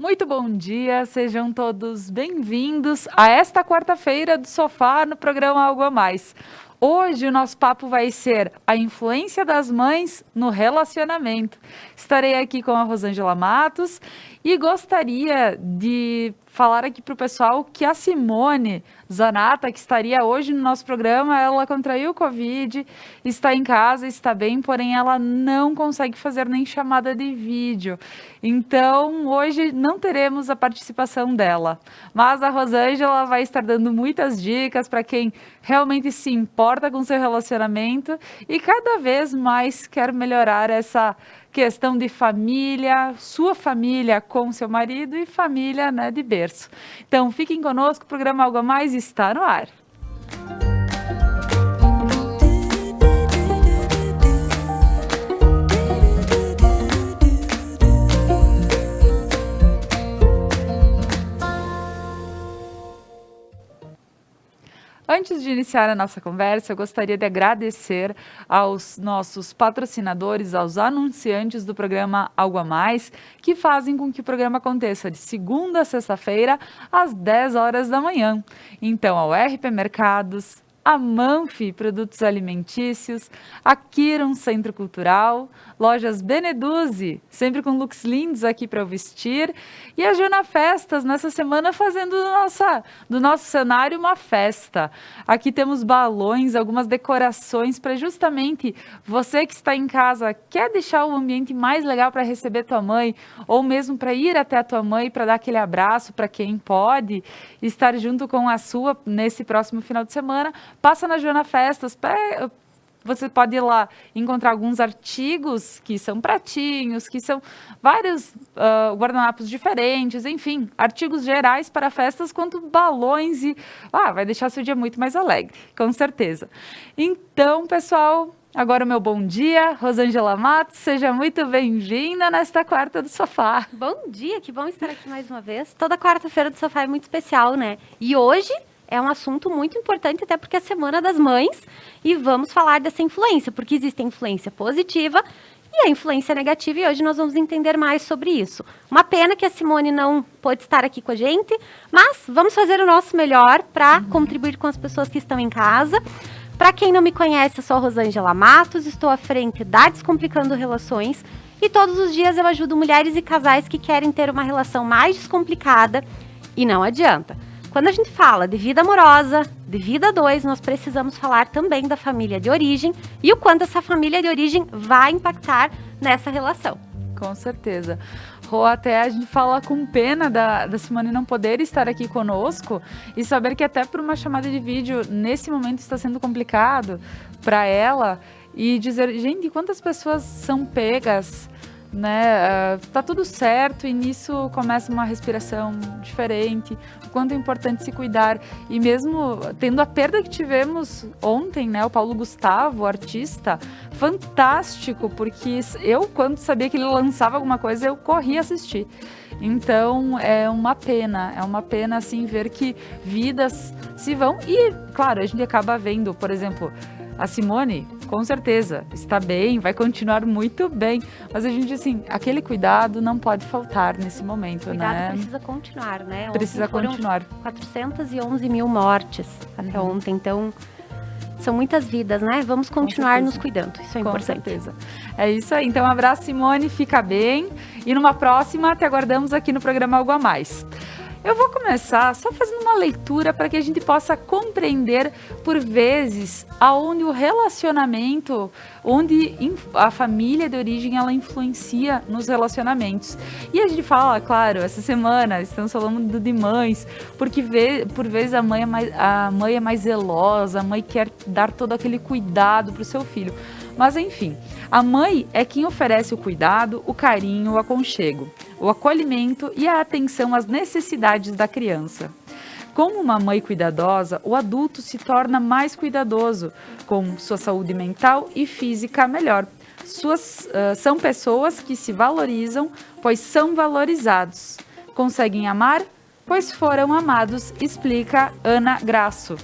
Muito bom dia, sejam todos bem-vindos a esta quarta-feira do Sofá no programa Algo a Mais. Hoje o nosso papo vai ser a influência das mães no relacionamento. Estarei aqui com a Rosângela Matos e gostaria de falar aqui para o pessoal que a Simone Zanata, que estaria hoje no nosso programa, ela contraiu o Covid, está em casa, está bem, porém ela não consegue fazer nem chamada de vídeo. Então, hoje não teremos a participação dela. Mas a Rosângela vai estar dando muitas dicas para quem realmente se importa com seu relacionamento e cada vez mais quer melhorar essa questão de família, sua família com seu marido e família, né, de berço. Então, fiquem conosco, o programa Algo a Mais está no ar. Antes de iniciar a nossa conversa, eu gostaria de agradecer aos nossos patrocinadores, aos anunciantes do programa Algo a Mais, que fazem com que o programa aconteça de segunda a sexta-feira, às 10 horas da manhã. Então, ao RP Mercados, a Manfi Produtos Alimentícios, a Kiron Centro Cultural, Lojas Beneduzzi, sempre com looks lindos aqui para eu vestir, e a Juna Festas, nessa semana fazendo do nosso cenário uma festa. Aqui temos balões, algumas decorações para justamente você que está em casa, quer deixar o ambiente mais legal para receber tua mãe, ou mesmo para ir até a tua mãe para dar aquele abraço para quem pode estar junto com a sua nesse próximo final de semana. Passa na Juna Festas, você pode ir lá encontrar alguns artigos que são pratinhos, que são vários guardanapos diferentes, enfim, artigos gerais para festas, quanto balões e vai deixar seu dia muito mais alegre, com certeza. Então, pessoal, agora o meu bom dia, Rosângela Matos, seja muito bem-vinda nesta quarta do Sofá. Bom dia, que bom estar aqui mais uma vez. Toda quarta-feira do Sofá é muito especial, né? E hoje é um assunto muito importante, até porque é a Semana das Mães, e vamos falar dessa influência, porque existe a influência positiva e a influência negativa, e hoje nós vamos entender mais sobre isso. Uma pena que a Simone não pôde estar aqui com a gente, mas vamos fazer o nosso melhor para contribuir com as pessoas que estão em casa. Para quem não me conhece, eu sou a Rosângela Matos, estou à frente da Descomplicando Relações, e todos os dias eu ajudo mulheres e casais que querem ter uma relação mais descomplicada, e não adianta. Quando a gente fala de vida amorosa, de vida a dois, nós precisamos falar também da família de origem e o quanto essa família de origem vai impactar nessa relação. Com certeza. Rô, até a gente fala com pena da Simone não poder estar aqui conosco e saber que até por uma chamada de vídeo, nesse momento está sendo complicado para ela e dizer, gente, quantas pessoas são pegas, né? Tá tudo certo e nisso começa uma respiração diferente, o quanto é importante se cuidar. E mesmo tendo a perda que tivemos ontem, né? O Paulo Gustavo, o artista, fantástico, porque eu, quando sabia que ele lançava alguma coisa, eu corria assistir. Então, é uma pena, assim, ver que vidas se vão. E, claro, a gente acaba vendo, por exemplo, a Simone, com certeza, está bem, vai continuar muito bem, mas a gente, assim, aquele cuidado não pode faltar nesse momento, cuidado, né? Precisa continuar, né? Precisa continuar. 411 mil mortes até ontem, então são muitas vidas, né? Vamos continuar nos cuidando, isso é importante. Com certeza. É isso aí, então um abraço, Simone, fica bem, e numa próxima te aguardamos aqui no programa Algo a Mais. Eu vou começar só fazendo uma leitura para que a gente possa compreender, por vezes, aonde o relacionamento, onde a família de origem, ela influencia nos relacionamentos. E a gente fala, claro, essa semana estamos falando de mães, porque por vezes a mãe é mais zelosa, a mãe quer dar todo aquele cuidado para o seu filho. Mas enfim, a mãe é quem oferece o cuidado, o carinho, o aconchego, o acolhimento e a atenção às necessidades da criança. Como uma mãe cuidadosa, o adulto se torna mais cuidadoso, com sua saúde mental e física melhor. São pessoas que se valorizam, pois são valorizados. Conseguem amar, pois foram amados, explica Ana Grasso.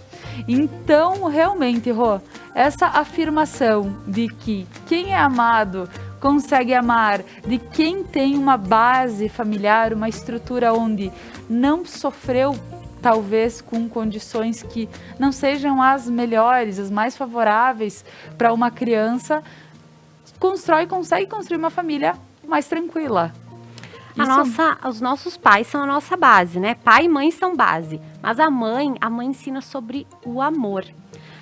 Então, realmente, Rô, essa afirmação de que quem é amado consegue amar de quem tem uma base familiar, uma estrutura onde não sofreu, talvez com condições que não sejam as melhores, as mais favoráveis para uma criança, consegue construir uma família mais tranquila. Os nossos pais são a nossa base, né? Pai e mãe são base. Mas a mãe ensina sobre o amor.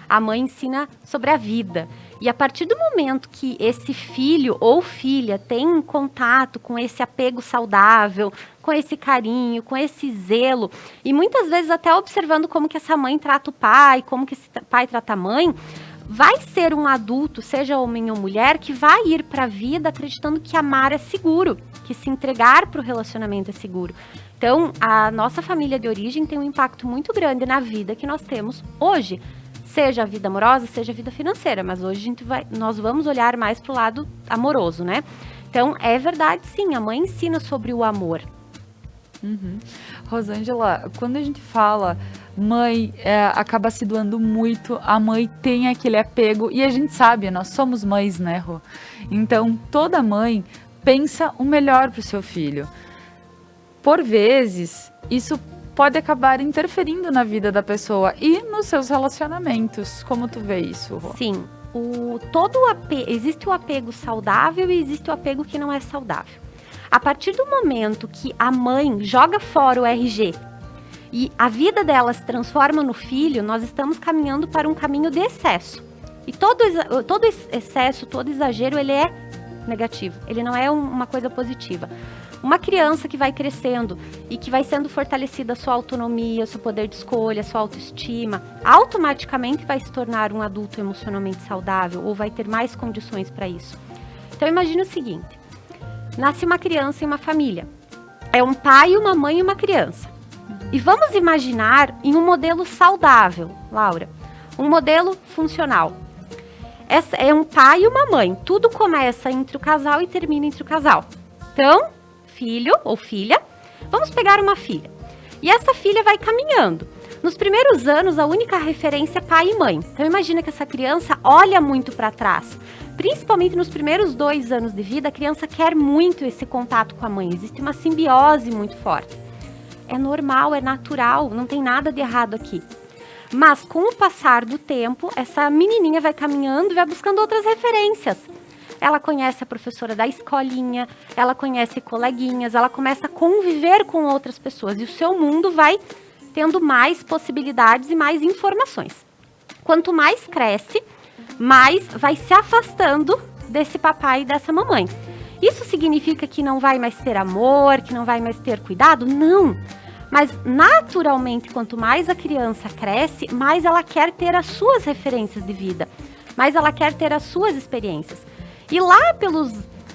A mãe ensina sobre a vida. E a partir do momento que esse filho ou filha tem um contato com esse apego saudável, com esse carinho, com esse zelo, e muitas vezes até observando como que essa mãe trata o pai, como que esse pai trata a mãe, vai ser um adulto, seja homem ou mulher, que vai ir para a vida acreditando que amar é seguro, que se entregar para o relacionamento é seguro. Então, a nossa família de origem tem um impacto muito grande na vida que nós temos hoje. Seja a vida amorosa, seja a vida financeira, mas hoje nós vamos olhar mais para o lado amoroso, né? Então, é verdade, sim, a mãe ensina sobre o amor. Rosângela, quando a gente fala mãe, acaba se doando muito, a mãe tem aquele apego, e a gente sabe, nós somos mães, né, Rô? Então, toda mãe pensa o melhor para o seu filho. Por vezes, isso pode acabar interferindo na vida da pessoa e nos seus relacionamentos. Como tu vê isso, Rô? Sim, existe o apego saudável e existe o apego que não é saudável. A partir do momento que a mãe joga fora o RG e a vida dela se transforma no filho, nós estamos caminhando para um caminho de excesso. E todo excesso, todo exagero, ele é negativo, ele não é uma coisa positiva. Uma criança que vai crescendo e que vai sendo fortalecida a sua autonomia, o seu poder de escolha, a sua autoestima, automaticamente vai se tornar um adulto emocionalmente saudável ou vai ter mais condições para isso. Então imagine o seguinte, nasce uma criança em uma família, é um pai, uma mãe e uma criança. E vamos imaginar em um modelo saudável, Laura, um modelo funcional. É um pai e uma mãe, tudo começa entre o casal e termina entre o casal. Então, filho ou filha, vamos pegar uma filha. E essa filha vai caminhando. Nos primeiros anos, a única referência é pai e mãe. Então, imagina que essa criança olha muito para trás. Principalmente nos primeiros 2 anos de vida, a criança quer muito esse contato com a mãe. Existe uma simbiose muito forte. É normal, é natural, não tem nada de errado aqui. Mas, com o passar do tempo, essa menininha vai caminhando e vai buscando outras referências. Ela conhece a professora da escolinha, ela conhece coleguinhas, ela começa a conviver com outras pessoas. E o seu mundo vai tendo mais possibilidades e mais informações. Quanto mais cresce, mais vai se afastando desse papai e dessa mamãe. Isso significa que não vai mais ter amor, que não vai mais ter cuidado? Não! Mas, naturalmente, quanto mais a criança cresce, mais ela quer ter as suas referências de vida, mais ela quer ter as suas experiências. E lá pelos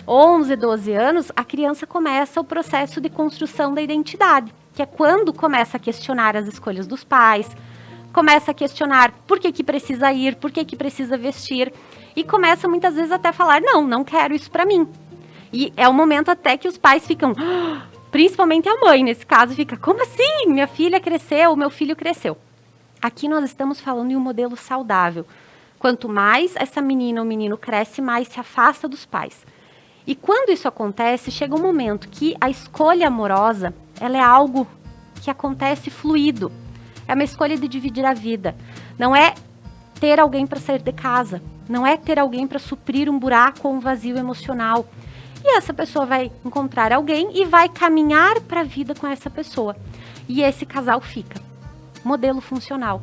11, 12 anos, a criança começa o processo de construção da identidade, que é quando começa a questionar as escolhas dos pais, começa a questionar por que precisa ir, por que precisa vestir, e começa muitas vezes até a falar, não quero isso para mim. E é o momento até que os pais ficam... Principalmente a mãe, nesse caso, fica, como assim? Minha filha cresceu, meu filho cresceu. Aqui nós estamos falando em um modelo saudável. Quanto mais essa menina ou menino cresce, mais se afasta dos pais. E quando isso acontece, chega um momento que a escolha amorosa, ela é algo que acontece fluido. É uma escolha de dividir a vida. Não é ter alguém para sair de casa. Não é ter alguém para suprir um buraco ou um vazio emocional. E essa pessoa vai encontrar alguém e vai caminhar para a vida com essa pessoa. E esse casal fica. Modelo funcional.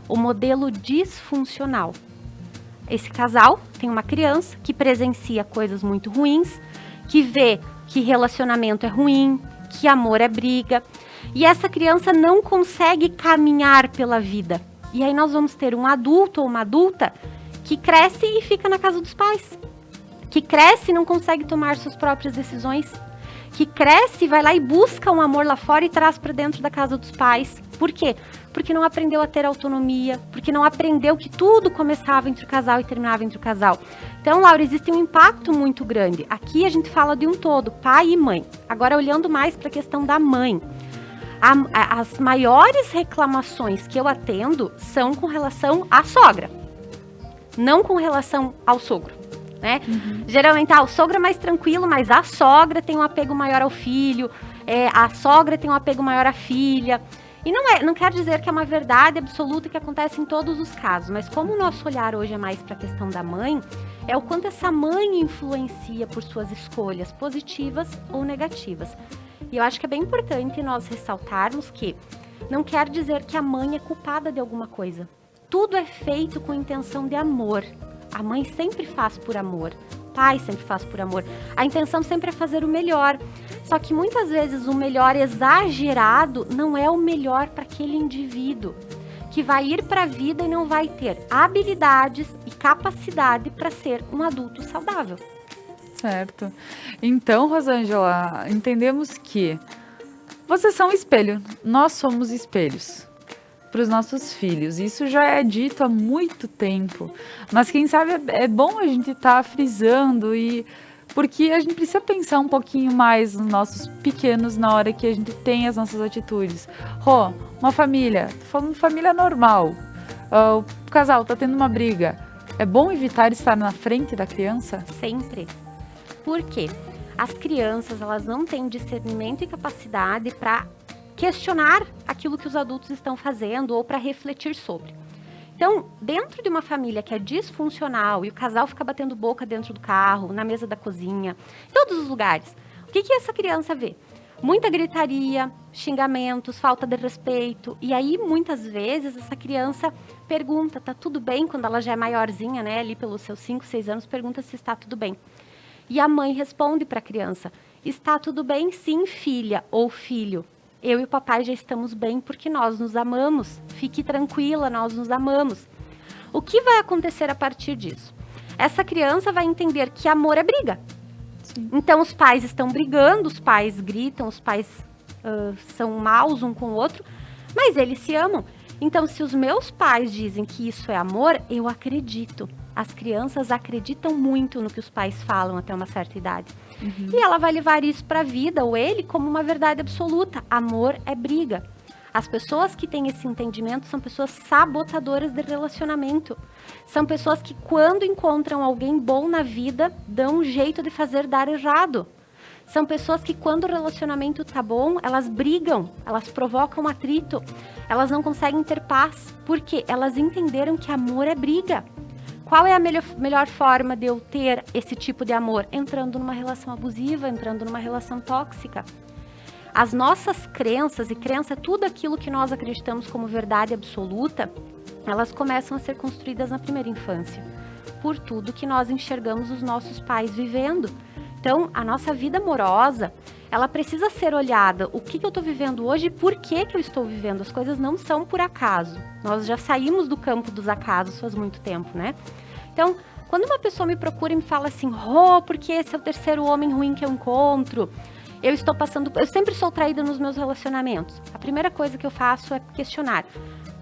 O modelo disfuncional. Esse casal tem uma criança que presencia coisas muito ruins, que vê que relacionamento é ruim, que amor é briga. E essa criança não consegue caminhar pela vida. E aí nós vamos ter um adulto ou uma adulta que cresce e fica na casa dos pais. Que cresce e não consegue tomar suas próprias decisões, que cresce e vai lá e busca um amor lá fora e traz para dentro da casa dos pais. Por quê? Porque não aprendeu a ter autonomia, porque não aprendeu que tudo começava entre o casal e terminava entre o casal. Então, Laura, existe um impacto muito grande. Aqui a gente fala de um todo, pai e mãe. Agora, olhando mais para a questão da mãe. As maiores reclamações que eu atendo são com relação à sogra, não com relação ao sogro. né? Geralmente, o sogro é mais tranquilo, mas a sogra tem um apego maior ao filho, a sogra tem um apego maior à filha. E não quer dizer que é uma verdade absoluta que acontece em todos os casos, mas como o nosso olhar hoje é mais para a questão da mãe, é o quanto essa mãe influencia por suas escolhas positivas ou negativas. E eu acho que é bem importante nós ressaltarmos que não quer dizer que a mãe é culpada de alguma coisa. Tudo é feito com intenção de amor. A mãe sempre faz por amor. O pai sempre faz por amor. A intenção sempre é fazer o melhor. Só que muitas vezes o melhor exagerado não é o melhor para aquele indivíduo que vai ir para a vida e não vai ter habilidades e capacidade para ser um adulto saudável. Certo. Então, Rosângela, entendemos que vocês são espelho, nós somos espelhos para os nossos filhos. Isso já é dito há muito tempo, mas quem sabe é bom a gente estar frisando, porque a gente precisa pensar um pouquinho mais nos nossos pequenos na hora que a gente tem as nossas atitudes. Uma família, tô falando família normal, o casal tá tendo uma briga, é bom evitar estar na frente da criança? Sempre. Por quê? As crianças, elas não têm discernimento e capacidade para questionar aquilo que os adultos estão fazendo ou para refletir sobre. Então, dentro de uma família que é disfuncional e o casal fica batendo boca dentro do carro, na mesa da cozinha, em todos os lugares, o que essa criança vê? Muita gritaria, xingamentos, falta de respeito. E aí, muitas vezes, essa criança pergunta, tá tudo bem? Quando ela já é maiorzinha, né, ali pelos seus 5, 6 anos, pergunta se está tudo bem. E a mãe responde para a criança, está tudo bem sim, filha ou filho. Eu e o papai já estamos bem porque nós nos amamos. Fique tranquila, nós nos amamos. O que vai acontecer a partir disso? Essa criança vai entender que amor é briga. Sim. Então, os pais estão brigando, os pais gritam, os pais são maus um com o outro, mas eles se amam. Então, se os meus pais dizem que isso é amor, eu acredito. As crianças acreditam muito no que os pais falam até uma certa idade. E ela vai levar isso para a vida, ou ele, como uma verdade absoluta. Amor é briga. As pessoas que têm esse entendimento são pessoas sabotadoras de relacionamento. São pessoas que, quando encontram alguém bom na vida, dão um jeito de fazer dar errado. São pessoas que, quando o relacionamento tá bom, elas brigam, elas provocam atrito. Elas não conseguem ter paz, porque elas entenderam que amor é briga. Qual é a melhor forma de eu ter esse tipo de amor? Entrando numa relação abusiva, entrando numa relação tóxica. As nossas crenças, e crença é tudo aquilo que nós acreditamos como verdade absoluta, elas começam a ser construídas na primeira infância, por tudo que nós enxergamos os nossos pais vivendo. Então, a nossa vida amorosa, ela precisa ser olhada, o que eu estou vivendo hoje e por que eu estou vivendo. As coisas não são por acaso. Nós já saímos do campo dos acasos faz muito tempo, né? Então, quando uma pessoa me procura e me fala assim, porque esse é o terceiro homem ruim que eu encontro, eu sempre sou traída nos meus relacionamentos. A primeira coisa que eu faço é questionar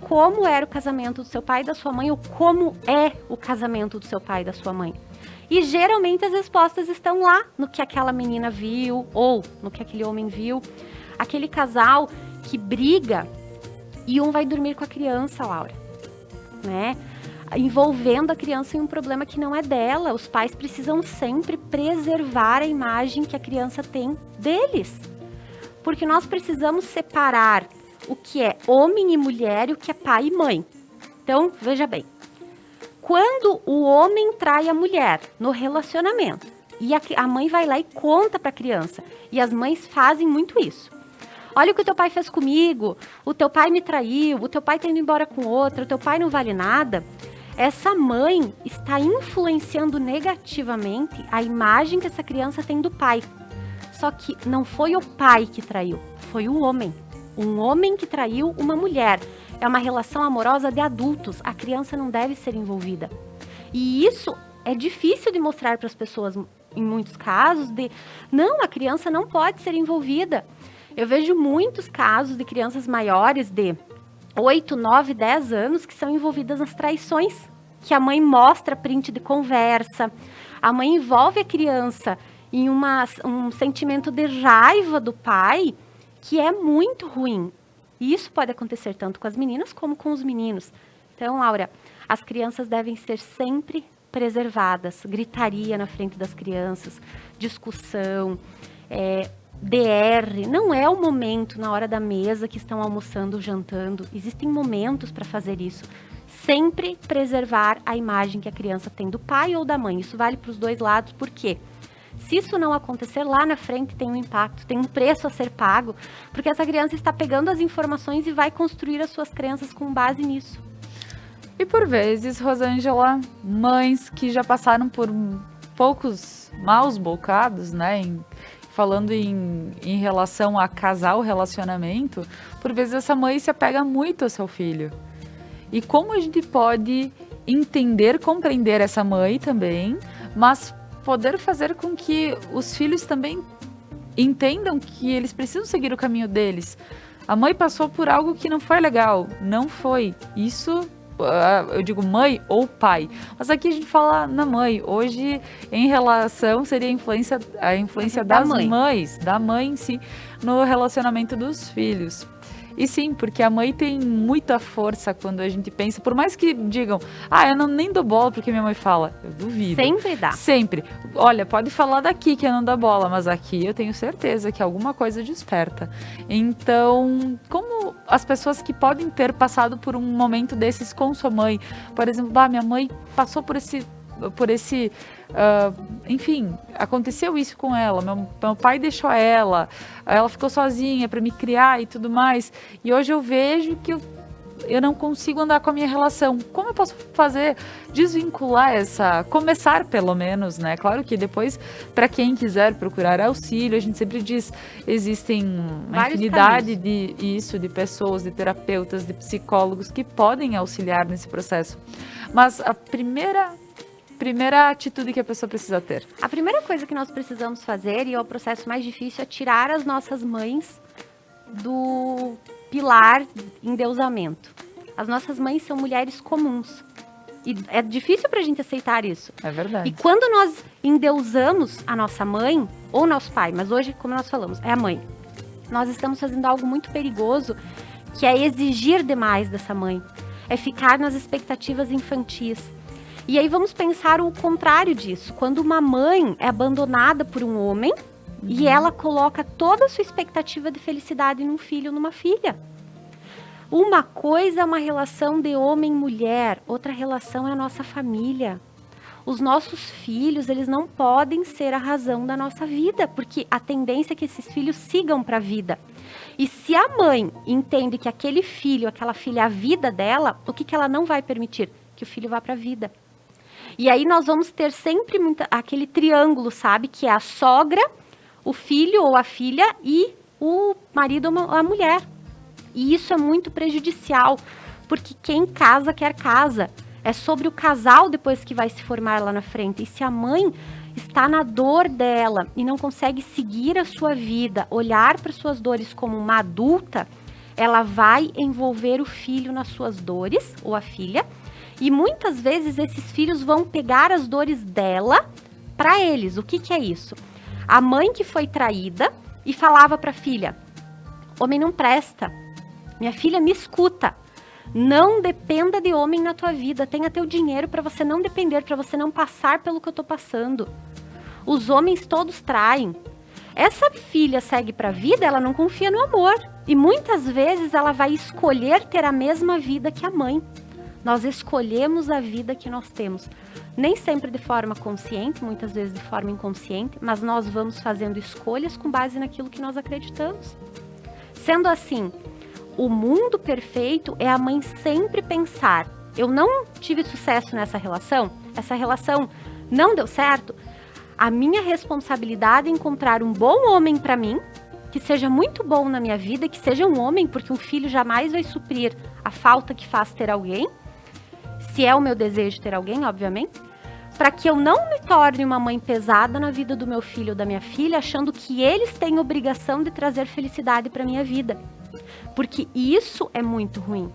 como era o casamento do seu pai e da sua mãe, ou como é o casamento do seu pai e da sua mãe. E geralmente as respostas estão lá, no que aquela menina viu, ou no que aquele homem viu. Aquele casal que briga e um vai dormir com a criança, Laura, né? Envolvendo a criança em um problema que não é dela. Os pais precisam sempre preservar a imagem que a criança tem deles. Porque nós precisamos separar o que é homem e mulher e o que é pai e mãe. Então, veja bem. Quando o homem trai a mulher no relacionamento e a mãe vai lá e conta para a criança, e as mães fazem muito isso. Olha o que o teu pai fez comigo, o teu pai me traiu, o teu pai tá indo embora com outra, o teu pai não vale nada. Essa mãe está influenciando negativamente a imagem que essa criança tem do pai. Só que não foi o pai que traiu, foi o homem. Um homem que traiu uma mulher. É uma relação amorosa de adultos. A criança não deve ser envolvida. E isso é difícil de mostrar para as pessoas, em muitos casos, não, a criança não pode ser envolvida. Eu vejo muitos casos de crianças maiores de 8, 9, 10 anos que são envolvidas nas traições, que a mãe mostra print de conversa, a mãe envolve a criança em um sentimento de raiva do pai, que é muito ruim. E isso pode acontecer tanto com as meninas como com os meninos. Então, Laura, as crianças devem ser sempre preservadas. Gritaria na frente das crianças, discussão, DR. Não é o momento na hora da mesa que estão almoçando, jantando. Existem momentos para fazer isso. Sempre preservar a imagem que a criança tem do pai ou da mãe. Isso vale para os dois lados, por quê? Se isso não acontecer, lá na frente tem um impacto, tem um preço a ser pago, porque essa criança está pegando as informações e vai construir as suas crenças com base nisso. E por vezes, Rosângela, mães que já passaram por poucos maus bocados, né, falando em relação a casal, relacionamento, por vezes essa mãe se apega muito ao seu filho. E como a gente pode entender, compreender essa mãe também, mas poder fazer com que os filhos também entendam que eles precisam seguir o caminho deles. A mãe passou por algo que não foi legal, não foi. Isso, eu digo mãe ou pai. Mas aqui a gente fala na mãe. Hoje, em relação, seria a influência das mães, da mãe em si, no relacionamento dos filhos. E sim, porque a mãe tem muita força quando a gente pensa, por mais que digam, eu nem dou bola porque minha mãe fala, eu duvido. Sempre dá. Sempre. Olha, pode falar daqui que eu não dou bola, mas aqui eu tenho certeza que alguma coisa desperta. Então, como as pessoas que podem ter passado por um momento desses com sua mãe, por exemplo, minha mãe passou por esse enfim, aconteceu isso com ela, meu pai deixou ela ficou sozinha para me criar e tudo mais, e hoje eu vejo que eu não consigo andar com a minha relação. Como eu posso fazer, desvincular começar pelo menos, né? Claro que depois, para quem quiser procurar auxílio, a gente sempre diz, existem uma infinidade de pessoas, de terapeutas, de psicólogos que podem auxiliar nesse processo. Mas a primeira atitude que a pessoa precisa ter? A primeira coisa que nós precisamos fazer, e é o processo mais difícil, é tirar as nossas mães do pilar endeusamento. As nossas mães são mulheres comuns. E é difícil pra gente aceitar isso. É verdade. E quando nós endeusamos a nossa mãe, ou nosso pai, mas hoje, como nós falamos, é a mãe, nós estamos fazendo algo muito perigoso, que é exigir demais dessa mãe. É ficar nas expectativas infantis. E aí vamos pensar o contrário disso. Quando uma mãe é abandonada por um homem e ela coloca toda a sua expectativa de felicidade num filho ou numa filha. Uma coisa é uma relação de homem-mulher, outra relação é a nossa família. Os nossos filhos, eles não podem ser a razão da nossa vida, porque a tendência é que esses filhos sigam para a vida. E se a mãe entende que aquele filho, aquela filha é a vida dela, o que ela não vai permitir? Que o filho vá para a vida. E aí nós vamos ter sempre aquele triângulo, sabe? Que é a sogra, o filho ou a filha e o marido ou a mulher. E isso é muito prejudicial, porque quem casa quer casa. É sobre o casal depois que vai se formar lá na frente. E se a mãe está na dor dela e não consegue seguir a sua vida, olhar para suas dores como uma adulta, ela vai envolver o filho nas suas dores, ou a filha, e muitas vezes esses filhos vão pegar as dores dela para eles. O que é isso? A mãe que foi traída e falava para a filha, homem não presta, minha filha me escuta, não dependa de homem na tua vida, tenha teu dinheiro para você não depender, para você não passar pelo que eu tô passando. Os homens todos traem. Essa filha segue para a vida, ela não confia no amor. E muitas vezes ela vai escolher ter a mesma vida que a mãe. Nós escolhemos a vida que nós temos. Nem sempre de forma consciente, muitas vezes de forma inconsciente, mas nós vamos fazendo escolhas com base naquilo que nós acreditamos. Sendo assim, o mundo perfeito é a mãe sempre pensar, eu não tive sucesso nessa relação, essa relação não deu certo, a minha responsabilidade é encontrar um bom homem para mim, que seja muito bom na minha vida, que seja um homem, porque um filho jamais vai suprir a falta que faz ter alguém, se é o meu desejo ter alguém, obviamente, para que eu não me torne uma mãe pesada na vida do meu filho ou da minha filha, achando que eles têm obrigação de trazer felicidade para minha vida. Porque isso é muito ruim.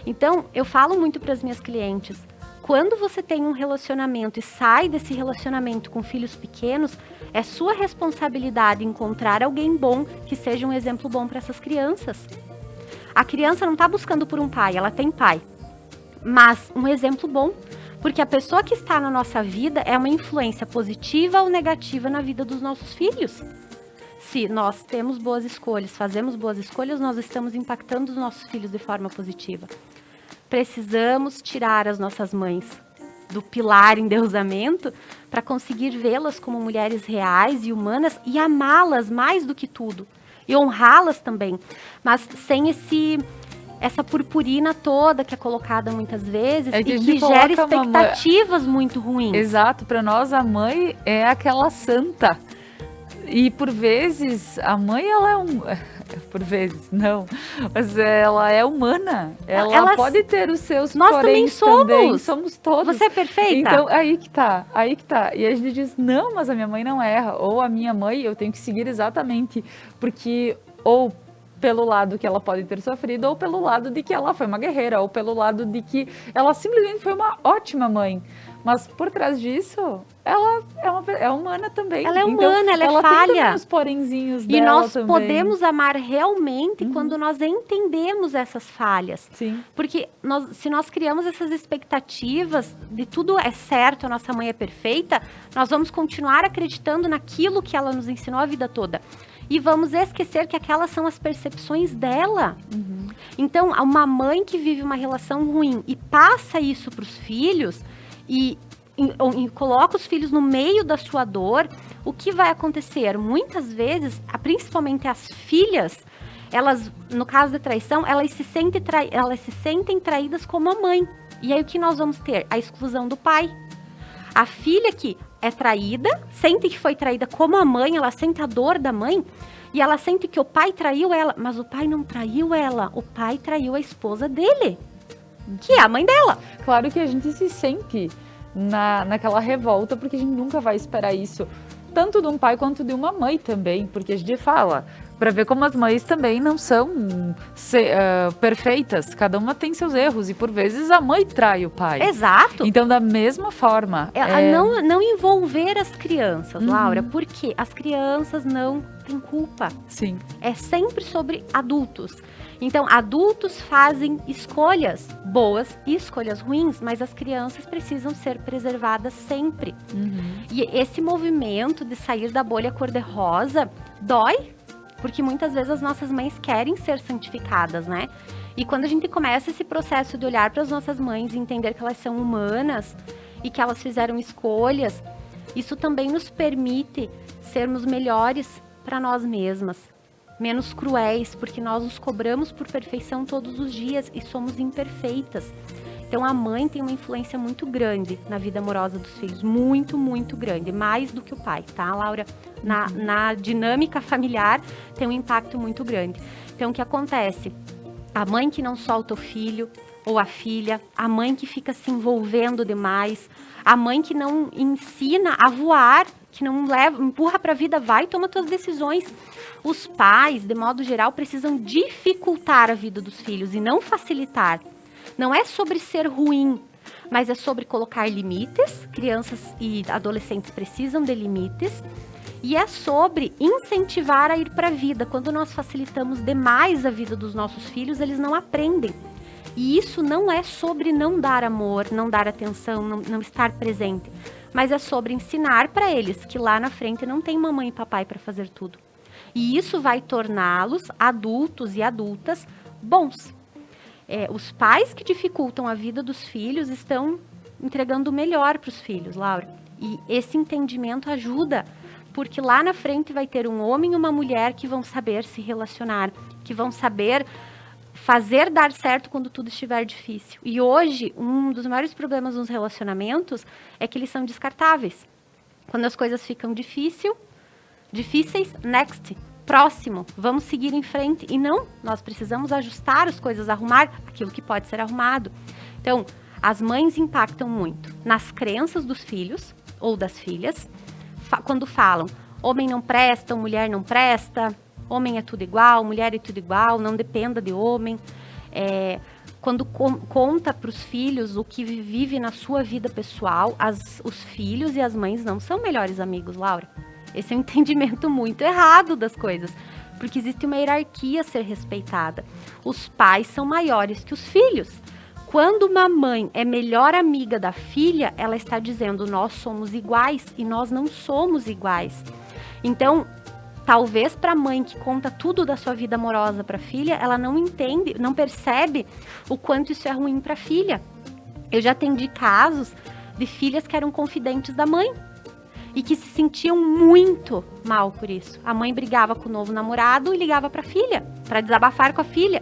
Então, eu falo muito para as minhas clientes, quando você tem um relacionamento e sai desse relacionamento com filhos pequenos, é sua responsabilidade encontrar alguém bom que seja um exemplo bom para essas crianças. A criança não está buscando por um pai, ela tem pai. Mas um exemplo bom, Porque a pessoa que está na nossa vida é uma influência positiva ou negativa na vida dos nossos filhos. Se nós temos boas escolhas, fazemos boas escolhas, nós estamos impactando os nossos filhos de forma positiva. Precisamos tirar as nossas mães do pilar endeusamento para conseguir vê-las como mulheres reais e humanas e amá-las mais do que tudo. E honrá-las também. Mas sem essa purpurina toda que é colocada muitas vezes e que gera expectativas muito ruins. Exato. Para nós, a mãe é aquela santa. E por vezes, a mãe, ela é por vezes, não. Mas ela é humana. Ela pode ter os seus nós também somos. Somos todos. Você é perfeita. Então, aí que tá. E a gente diz, não, mas a minha mãe não erra. Ou a minha mãe, eu tenho que seguir exatamente. Porque, ou pelo lado que ela pode ter sofrido, ou pelo lado de que ela foi uma guerreira, ou pelo lado de que ela simplesmente foi uma ótima mãe. Mas por trás disso, ela é humana também. Ela é humana, então, ela é falha. Tem os porenzinhos e dela nós também. podemos amar realmente quando nós entendemos essas falhas. Sim. Porque se nós criamos essas expectativas de tudo é certo, a nossa mãe é perfeita, nós vamos continuar acreditando naquilo que ela nos ensinou a vida toda. E vamos esquecer que aquelas são as percepções dela. Então, uma mãe que vive uma relação ruim e passa isso para os filhos e coloca os filhos no meio da sua dor, o que vai acontecer? Muitas vezes, principalmente as filhas, elas, no caso de traição, elas se sentem traídas como a mãe. E aí o que nós vamos ter? A exclusão do pai. A filha que é traída, sente que foi traída como a mãe, ela sente a dor da mãe, e ela sente que o pai traiu ela, mas o pai não traiu ela, o pai traiu a esposa dele, que é a mãe dela. Claro que a gente se sente naquela revolta, porque a gente nunca vai esperar isso, tanto de um pai quanto de uma mãe também, porque a gente fala, para ver como as mães também não são perfeitas, cada uma tem seus erros, e por vezes a mãe trai o pai. Exato. Então, da mesma forma... Não envolver as crianças, Laura, porque as crianças não têm culpa. Sim. É sempre sobre adultos. Então, adultos fazem escolhas boas e escolhas ruins, mas as crianças precisam ser preservadas sempre. E esse movimento de sair da bolha cor-de-rosa dói, porque muitas vezes as nossas mães querem ser santificadas, né? E quando a gente começa esse processo de olhar para as nossas mães e entender que elas são humanas e que elas fizeram escolhas, isso também nos permite sermos melhores para nós mesmas, menos cruéis, porque nós nos cobramos por perfeição todos os dias e somos imperfeitas. Então a mãe tem uma influência muito grande na vida amorosa dos filhos, muito, muito grande, mais do que o pai, tá, Laura? Na dinâmica familiar tem um impacto muito grande. Então o que acontece? A mãe que não solta o filho ou a filha, a mãe que fica se envolvendo demais, a mãe que não ensina a voar, que não empurra para a vida, vai e toma suas decisões. Os pais, de modo geral, precisam dificultar a vida dos filhos e não facilitar. Não é sobre ser ruim, mas é sobre colocar limites. Crianças e adolescentes precisam de limites. E é sobre incentivar a ir para a vida. Quando nós facilitamos demais a vida dos nossos filhos, eles não aprendem. E isso não é sobre não dar amor, não dar atenção, não estar presente. Mas é sobre ensinar para eles que lá na frente não tem mamãe e papai para fazer tudo. E isso vai torná-los adultos e adultas bons. Os pais que dificultam a vida dos filhos estão entregando o melhor para os filhos, Laura. E esse entendimento ajuda, porque lá na frente vai ter um homem e uma mulher que vão saber se relacionar, que vão saber fazer dar certo quando tudo estiver difícil. E hoje, um dos maiores problemas nos relacionamentos é que eles são descartáveis. Quando as coisas ficam difíceis, next. Próximo, vamos seguir em frente. E não, nós precisamos ajustar as coisas, arrumar aquilo que pode ser arrumado. Então, as mães impactam muito nas crenças dos filhos ou das filhas, quando falam, homem não presta, mulher não presta, homem é tudo igual, mulher é tudo igual, não dependa de homem. Quando conta para os filhos o que vive na sua vida pessoal, os filhos e as mães não são melhores amigos, Laura. Esse é um entendimento muito errado das coisas, porque existe uma hierarquia a ser respeitada. Os pais são maiores que os filhos. Quando uma mãe é melhor amiga da filha, ela está dizendo, nós somos iguais e nós não somos iguais. Então, talvez para a mãe que conta tudo da sua vida amorosa para a filha, ela não entende, não percebe o quanto isso é ruim para a filha. Eu já atendi casos de filhas que eram confidentes da mãe e que se sentiam muito mal por isso. A mãe brigava com o novo namorado e ligava para a filha, para desabafar com a filha.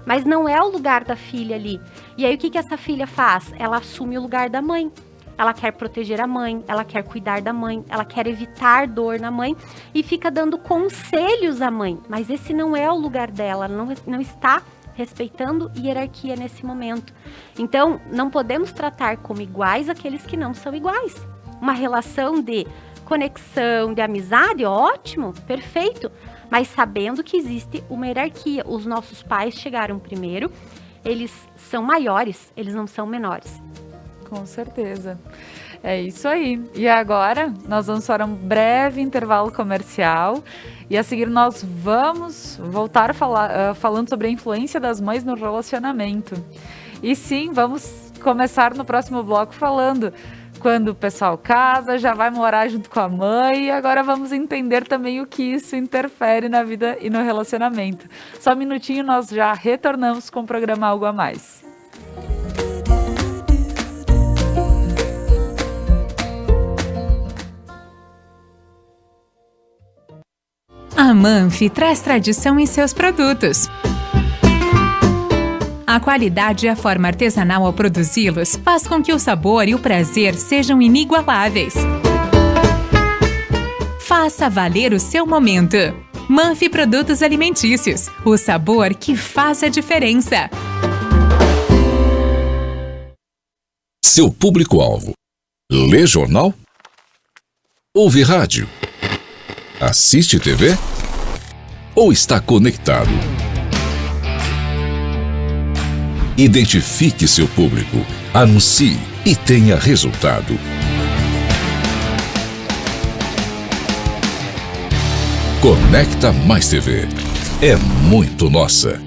Mas não é o lugar da filha ali. E aí o que essa filha faz? Ela assume o lugar da mãe. Ela quer proteger a mãe, ela quer cuidar da mãe, ela quer evitar dor na mãe e fica dando conselhos à mãe. Mas esse não é o lugar dela, ela não está respeitando hierarquia nesse momento. Então, não podemos tratar como iguais aqueles que não são iguais. Uma relação de conexão, de amizade, ótimo, perfeito. Mas sabendo que existe uma hierarquia. Os nossos pais chegaram primeiro, eles são maiores, eles não são menores. Com certeza. É isso aí. E agora, nós vamos para um breve intervalo comercial. E a seguir nós vamos voltar falando sobre a influência das mães no relacionamento. E sim, vamos começar no próximo bloco falando quando o pessoal casa, já vai morar junto com a mãe, e agora vamos entender também o que isso interfere na vida e no relacionamento. Só um minutinho, nós já retornamos com o programa Algo a Mais. A Manfi traz tradição em seus produtos. A qualidade e a forma artesanal ao produzi-los faz com que o sabor e o prazer sejam inigualáveis. Faça valer o seu momento. Manfi Produtos Alimentícios, o sabor que faz a diferença. Seu público-alvo: lê jornal? Ouve rádio? Assiste TV? Ou está conectado? Identifique seu público, anuncie e tenha resultado. Conecta Mais TV. É muito nossa.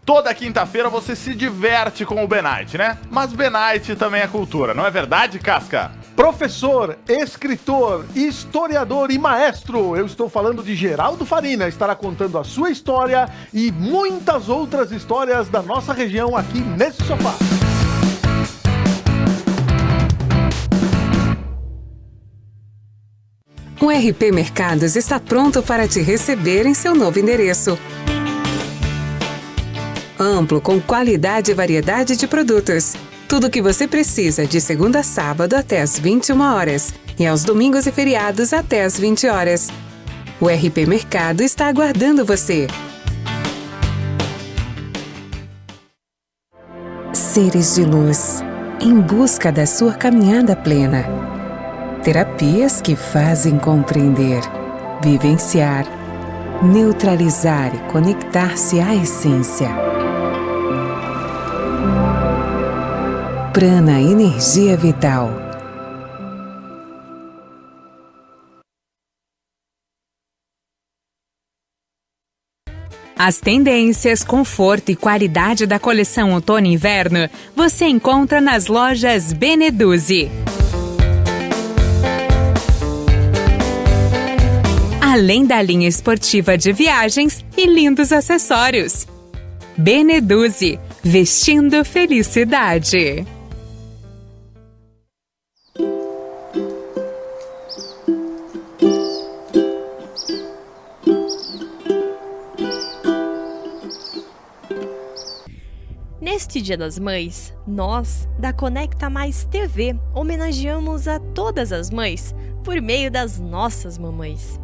Toda quinta-feira você se diverte com o B-Night, né? Mas B-Night também é cultura, não é verdade, Casca? Professor, escritor, historiador e maestro, eu estou falando de Geraldo Farina, estará contando a sua história e muitas outras histórias da nossa região aqui nesse sofá. O RP Mercados está pronto para te receber em seu novo endereço. Amplo, com qualidade e variedade de produtos. Tudo o que você precisa de segunda a sábado até às 21 horas e aos domingos e feriados até às 20 horas. O RP Mercado está aguardando você. Seres de luz, em busca da sua caminhada plena. Terapias que fazem compreender, vivenciar, neutralizar e conectar-se à essência. Prana Energia Vital. As tendências, conforto e qualidade da coleção Outono e Inverno você encontra nas lojas Beneduzzi. Além da linha esportiva de viagens e lindos acessórios. Beneduzzi, vestindo felicidade. Neste Dia das Mães, nós, da Conecta Mais TV, homenageamos a todas as mães por meio das nossas mamães.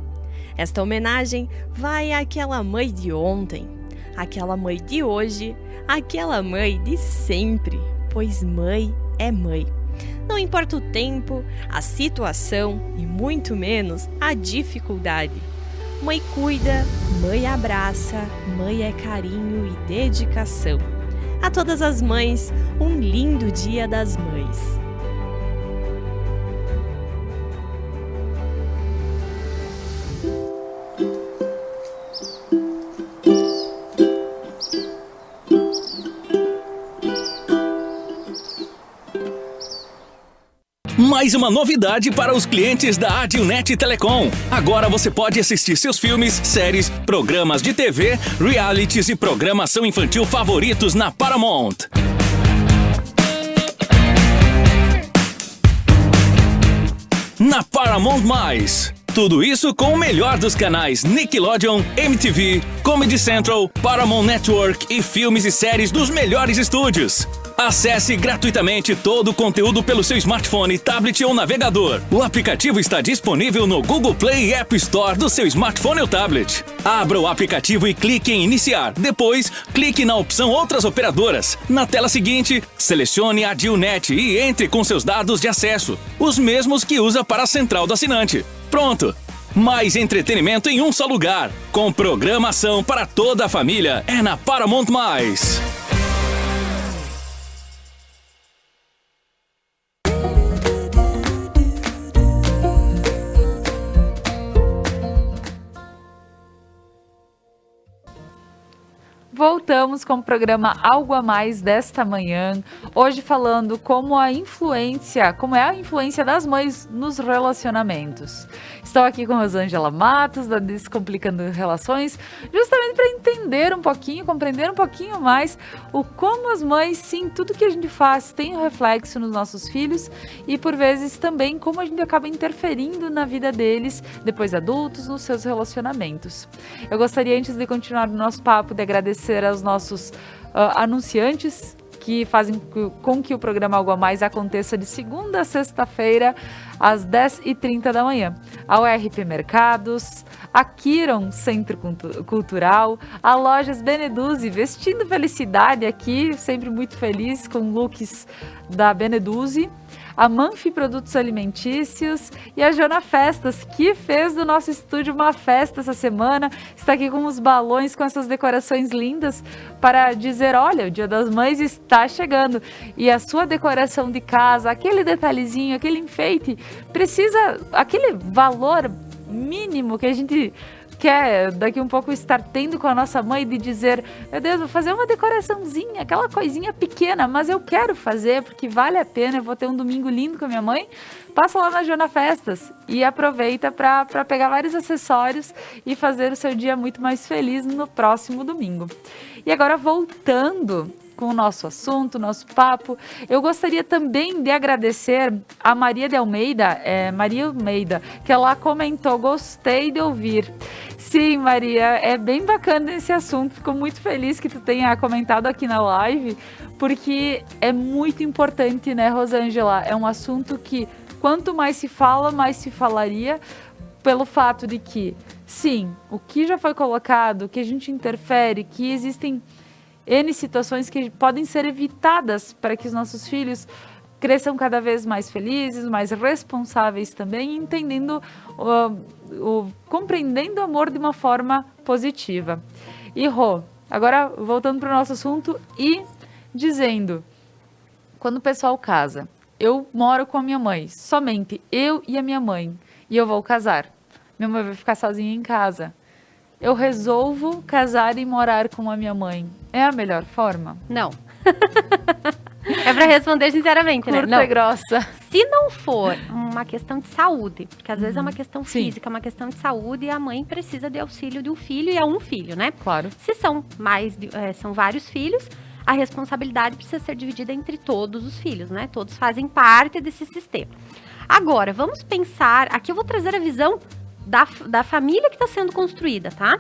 Esta homenagem vai àquela mãe de ontem, àquela mãe de hoje, àquela mãe de sempre, pois mãe é mãe. Não importa o tempo, a situação e muito menos a dificuldade. Mãe cuida, mãe abraça, mãe é carinho e dedicação. A todas as mães, um lindo Dia das Mães. Mais uma novidade para os clientes da Adilnet Telecom. Agora você pode assistir seus filmes, séries, programas de TV, realities e programação infantil favoritos na Paramount. Na Paramount+. Tudo isso com o melhor dos canais Nickelodeon, MTV, Comedy Central, Paramount Network e filmes e séries dos melhores estúdios. Acesse gratuitamente todo o conteúdo pelo seu smartphone, tablet ou navegador. O aplicativo está disponível no Google Play e App Store do seu smartphone ou tablet. Abra o aplicativo e clique em Iniciar. Depois, clique na opção Outras Operadoras. Na tela seguinte, selecione a Adilnet e entre com seus dados de acesso, os mesmos que usa para a central do assinante. Pronto! Mais entretenimento em um só lugar. Com programação para toda a família. É na Paramount+. Voltamos com o programa Algo a Mais desta manhã, hoje falando como é a influência das mães nos relacionamentos. Estou aqui com a Rosângela Matos, da Descomplicando Relações, justamente para entender um pouquinho, compreender um pouquinho mais como as mães, sim, tudo que a gente faz tem um reflexo nos nossos filhos e, por vezes, também como a gente acaba interferindo na vida deles, depois adultos, nos seus relacionamentos. Eu gostaria, antes de continuar o nosso papo, de agradecer aos nossos anunciantes que fazem com que o programa Algo a Mais aconteça de segunda a sexta-feira, às 10h30 da manhã. A URP Mercados, a Kiron Centro Cultural, a Lojas Beneduzzi, vestindo felicidade aqui, sempre muito feliz com looks da Beneduzzi, a Manfi Produtos Alimentícios e a Jona Festas, que fez do nosso estúdio uma festa essa semana, está aqui com os balões, com essas decorações lindas, para dizer, olha, o Dia das Mães está chegando, e a sua decoração de casa, aquele detalhezinho, aquele enfeite, precisa, aquele valor mínimo que a gente quer daqui um pouco estar tendo com a nossa mãe, de dizer, meu Deus, vou fazer uma decoraçãozinha, aquela coisinha pequena, mas eu quero fazer porque vale a pena, eu vou ter um domingo lindo com a minha mãe. Passa lá na Jona Festas e aproveita para pegar vários acessórios e fazer o seu dia muito mais feliz no próximo domingo. E agora, voltando com o nosso assunto, nosso papo, eu gostaria também de agradecer a Maria Almeida, que ela comentou, gostei de ouvir. Sim, Maria, é bem bacana esse assunto, fico muito feliz que tu tenha comentado aqui na live, porque é muito importante, né, Rosângela? É um assunto que quanto mais se fala, mais se falaria, pelo fato de que, sim, o que já foi colocado, que a gente interfere, que existem N situações que podem ser evitadas para que os nossos filhos cresçam cada vez mais felizes, mais responsáveis também, entendendo, compreendendo o amor de uma forma positiva. E Rô, agora voltando para o nosso assunto e dizendo, quando o pessoal casa, eu moro com a minha mãe, somente eu e a minha mãe, e eu vou casar. Minha mãe vai ficar sozinha em casa. Eu resolvo casar e morar com a minha mãe. É a melhor forma? Não. É para responder sinceramente, né? Curta e grossa. Se não for uma questão de saúde, porque às vezes é uma questão física, uma questão de saúde, e a mãe precisa de auxílio de um filho e é um filho, né? Claro. Se são são vários filhos, a responsabilidade precisa ser dividida entre todos os filhos, né? Todos fazem parte desse sistema. Agora, vamos pensar, aqui eu vou trazer a visão da família que está sendo construída, tá?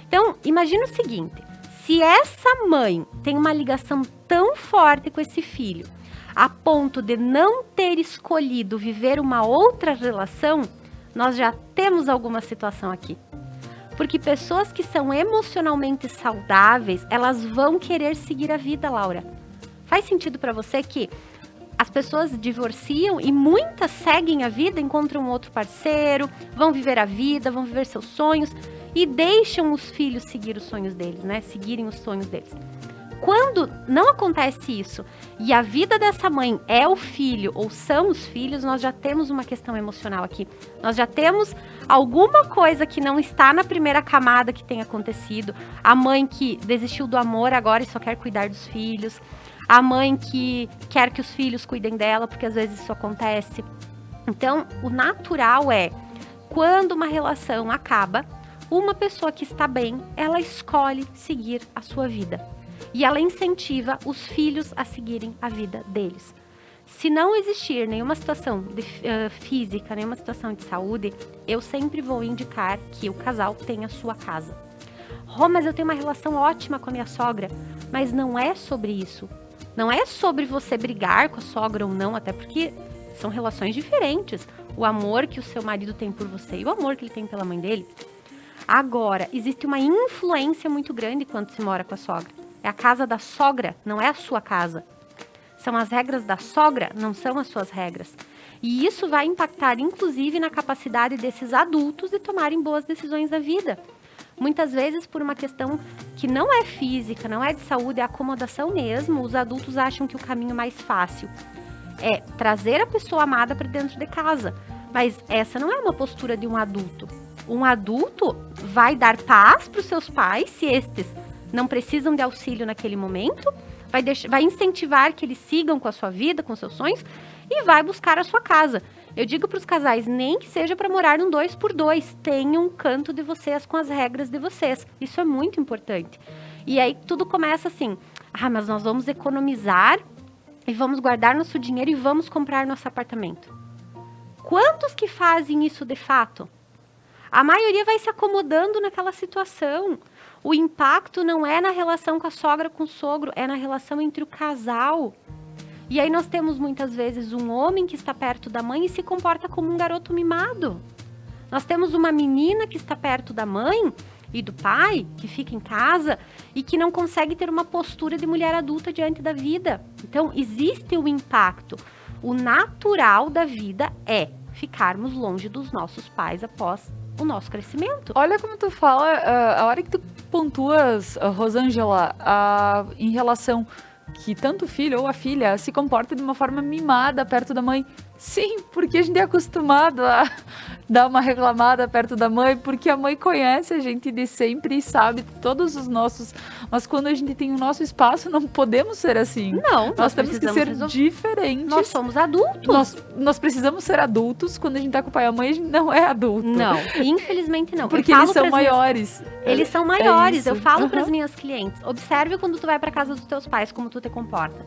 Então, imagina o seguinte, se essa mãe tem uma ligação tão forte com esse filho, a ponto de não ter escolhido viver uma outra relação, nós já temos alguma situação aqui. Porque pessoas que são emocionalmente saudáveis, elas vão querer seguir a vida, Laura. Faz sentido para você que as pessoas divorciam e muitas seguem a vida, encontram outro parceiro, vão viver a vida, vão viver seus sonhos e deixam os filhos seguir os sonhos deles, né? Seguirem os sonhos deles. Quando não acontece isso e a vida dessa mãe é o filho ou são os filhos, nós já temos uma questão emocional aqui. Nós já temos alguma coisa que não está na primeira camada que tem acontecido. A mãe que desistiu do amor agora e só quer cuidar dos filhos. A mãe que quer que os filhos cuidem dela, porque às vezes isso acontece. Então, o natural é, quando uma relação acaba, uma pessoa que está bem, ela escolhe seguir a sua vida. E ela incentiva os filhos a seguirem a vida deles. Se não existir nenhuma situação física, nenhuma situação de saúde, eu sempre vou indicar que o casal tenha a sua casa. Mas eu tenho uma relação ótima com a minha sogra. Mas não é sobre isso. Não é sobre você brigar com a sogra ou não, até porque são relações diferentes. O amor que o seu marido tem por você e o amor que ele tem pela mãe dele. Agora, existe uma influência muito grande quando se mora com a sogra. É a casa da sogra, não é a sua casa. São as regras da sogra, não são as suas regras. E isso vai impactar, inclusive, na capacidade desses adultos de tomarem boas decisões da vida. Muitas vezes, por uma questão que não é física, não é de saúde, é acomodação mesmo, os adultos acham que o caminho mais fácil é trazer a pessoa amada para dentro de casa. Mas essa não é uma postura de um adulto. Um adulto vai dar paz para os seus pais, se estes não precisam de auxílio naquele momento, vai incentivar que eles sigam com a sua vida, com seus sonhos, e vai buscar a sua casa. Eu digo para os casais, nem que seja para morar num 2x2, tenham um canto de vocês com as regras de vocês. Isso é muito importante. E aí tudo começa assim, mas nós vamos economizar e vamos guardar nosso dinheiro e vamos comprar nosso apartamento. Quantos que fazem isso de fato? A maioria vai se acomodando naquela situação. O impacto não é na relação com a sogra, com o sogro, é na relação entre o casal. E aí nós temos muitas vezes um homem que está perto da mãe e se comporta como um garoto mimado. Nós temos uma menina que está perto da mãe e do pai, que fica em casa e que não consegue ter uma postura de mulher adulta diante da vida. Então, existe o impacto. O natural da vida é ficarmos longe dos nossos pais após o nosso crescimento. Olha como tu fala, a hora que tu pontuas, Rosângela, em relação que tanto o filho ou a filha se comporta de uma forma mimada perto da mãe. Sim, porque a gente é acostumado a dar uma reclamada perto da mãe, porque a mãe conhece a gente de sempre e sabe todos os nossos... Mas quando a gente tem o nosso espaço, não podemos ser assim. Não, nós temos que ser diferentes. Nós somos adultos. Nós precisamos ser adultos. Quando a gente tá com o pai e a mãe, a gente não é adulto. Não, infelizmente não. Porque eles são maiores. Eles são maiores. É eu falo para as minhas clientes, observe quando tu vai para casa dos teus pais, como tu te comporta.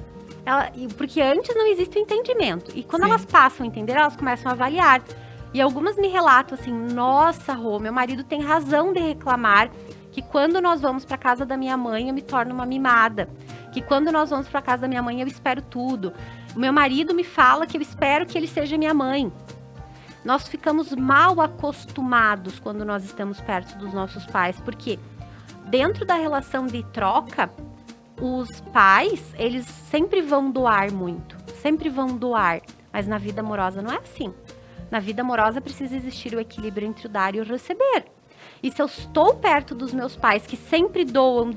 Porque antes não existe o entendimento. E quando elas passam a entender, elas começam a avaliar. E algumas me relatam assim, nossa, Rô, meu marido tem razão de reclamar que quando nós vamos para casa da minha mãe, eu me torno uma mimada. Que quando nós vamos para casa da minha mãe, eu espero tudo. O meu marido me fala que eu espero que ele seja minha mãe. Nós ficamos mal acostumados quando nós estamos perto dos nossos pais. Porque dentro da relação de troca, os pais, eles sempre vão doar muito, sempre vão doar, mas na vida amorosa não é assim. Na vida amorosa precisa existir o equilíbrio entre o dar e o receber. E se eu estou perto dos meus pais, que sempre doam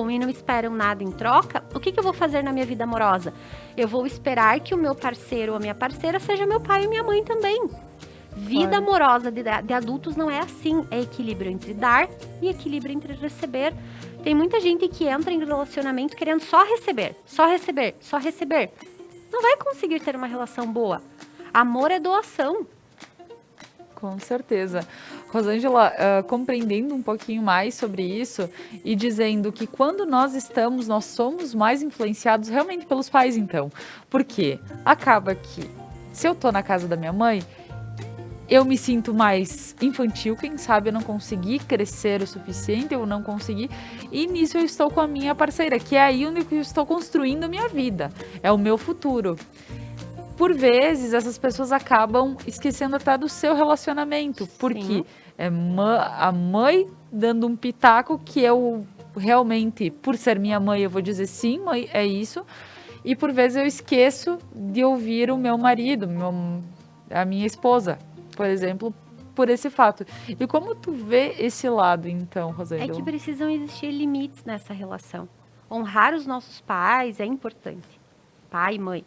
e não esperam nada em troca, o que eu vou fazer na minha vida amorosa? Eu vou esperar que o meu parceiro ou a minha parceira seja meu pai e minha mãe também. Vida amorosa de adultos não é assim, é equilíbrio entre dar e equilíbrio entre receber. Tem muita gente que entra em relacionamento querendo só receber, só receber, só receber. Não vai conseguir ter uma relação boa. Amor é doação. Com certeza. Rosângela, compreendendo um pouquinho mais sobre isso e dizendo que quando nós somos mais influenciados realmente pelos pais, então. Porque acaba que, se eu tô na casa da minha mãe, eu me sinto mais infantil, quem sabe eu não consegui crescer o suficiente, eu não consegui, e nisso eu estou com a minha parceira, que é aí onde eu estou construindo a minha vida, é o meu futuro. Por vezes, essas pessoas acabam esquecendo até do seu relacionamento, porque é a mãe dando um pitaco que eu realmente, por ser minha mãe, eu vou dizer sim, mãe, é isso, e por vezes eu esqueço de ouvir o meu marido, a minha esposa, por exemplo, por esse fato. E como tu vê esse lado, então, Rosângela? É que precisam existir limites nessa relação. Honrar os nossos pais é importante. Pai e mãe.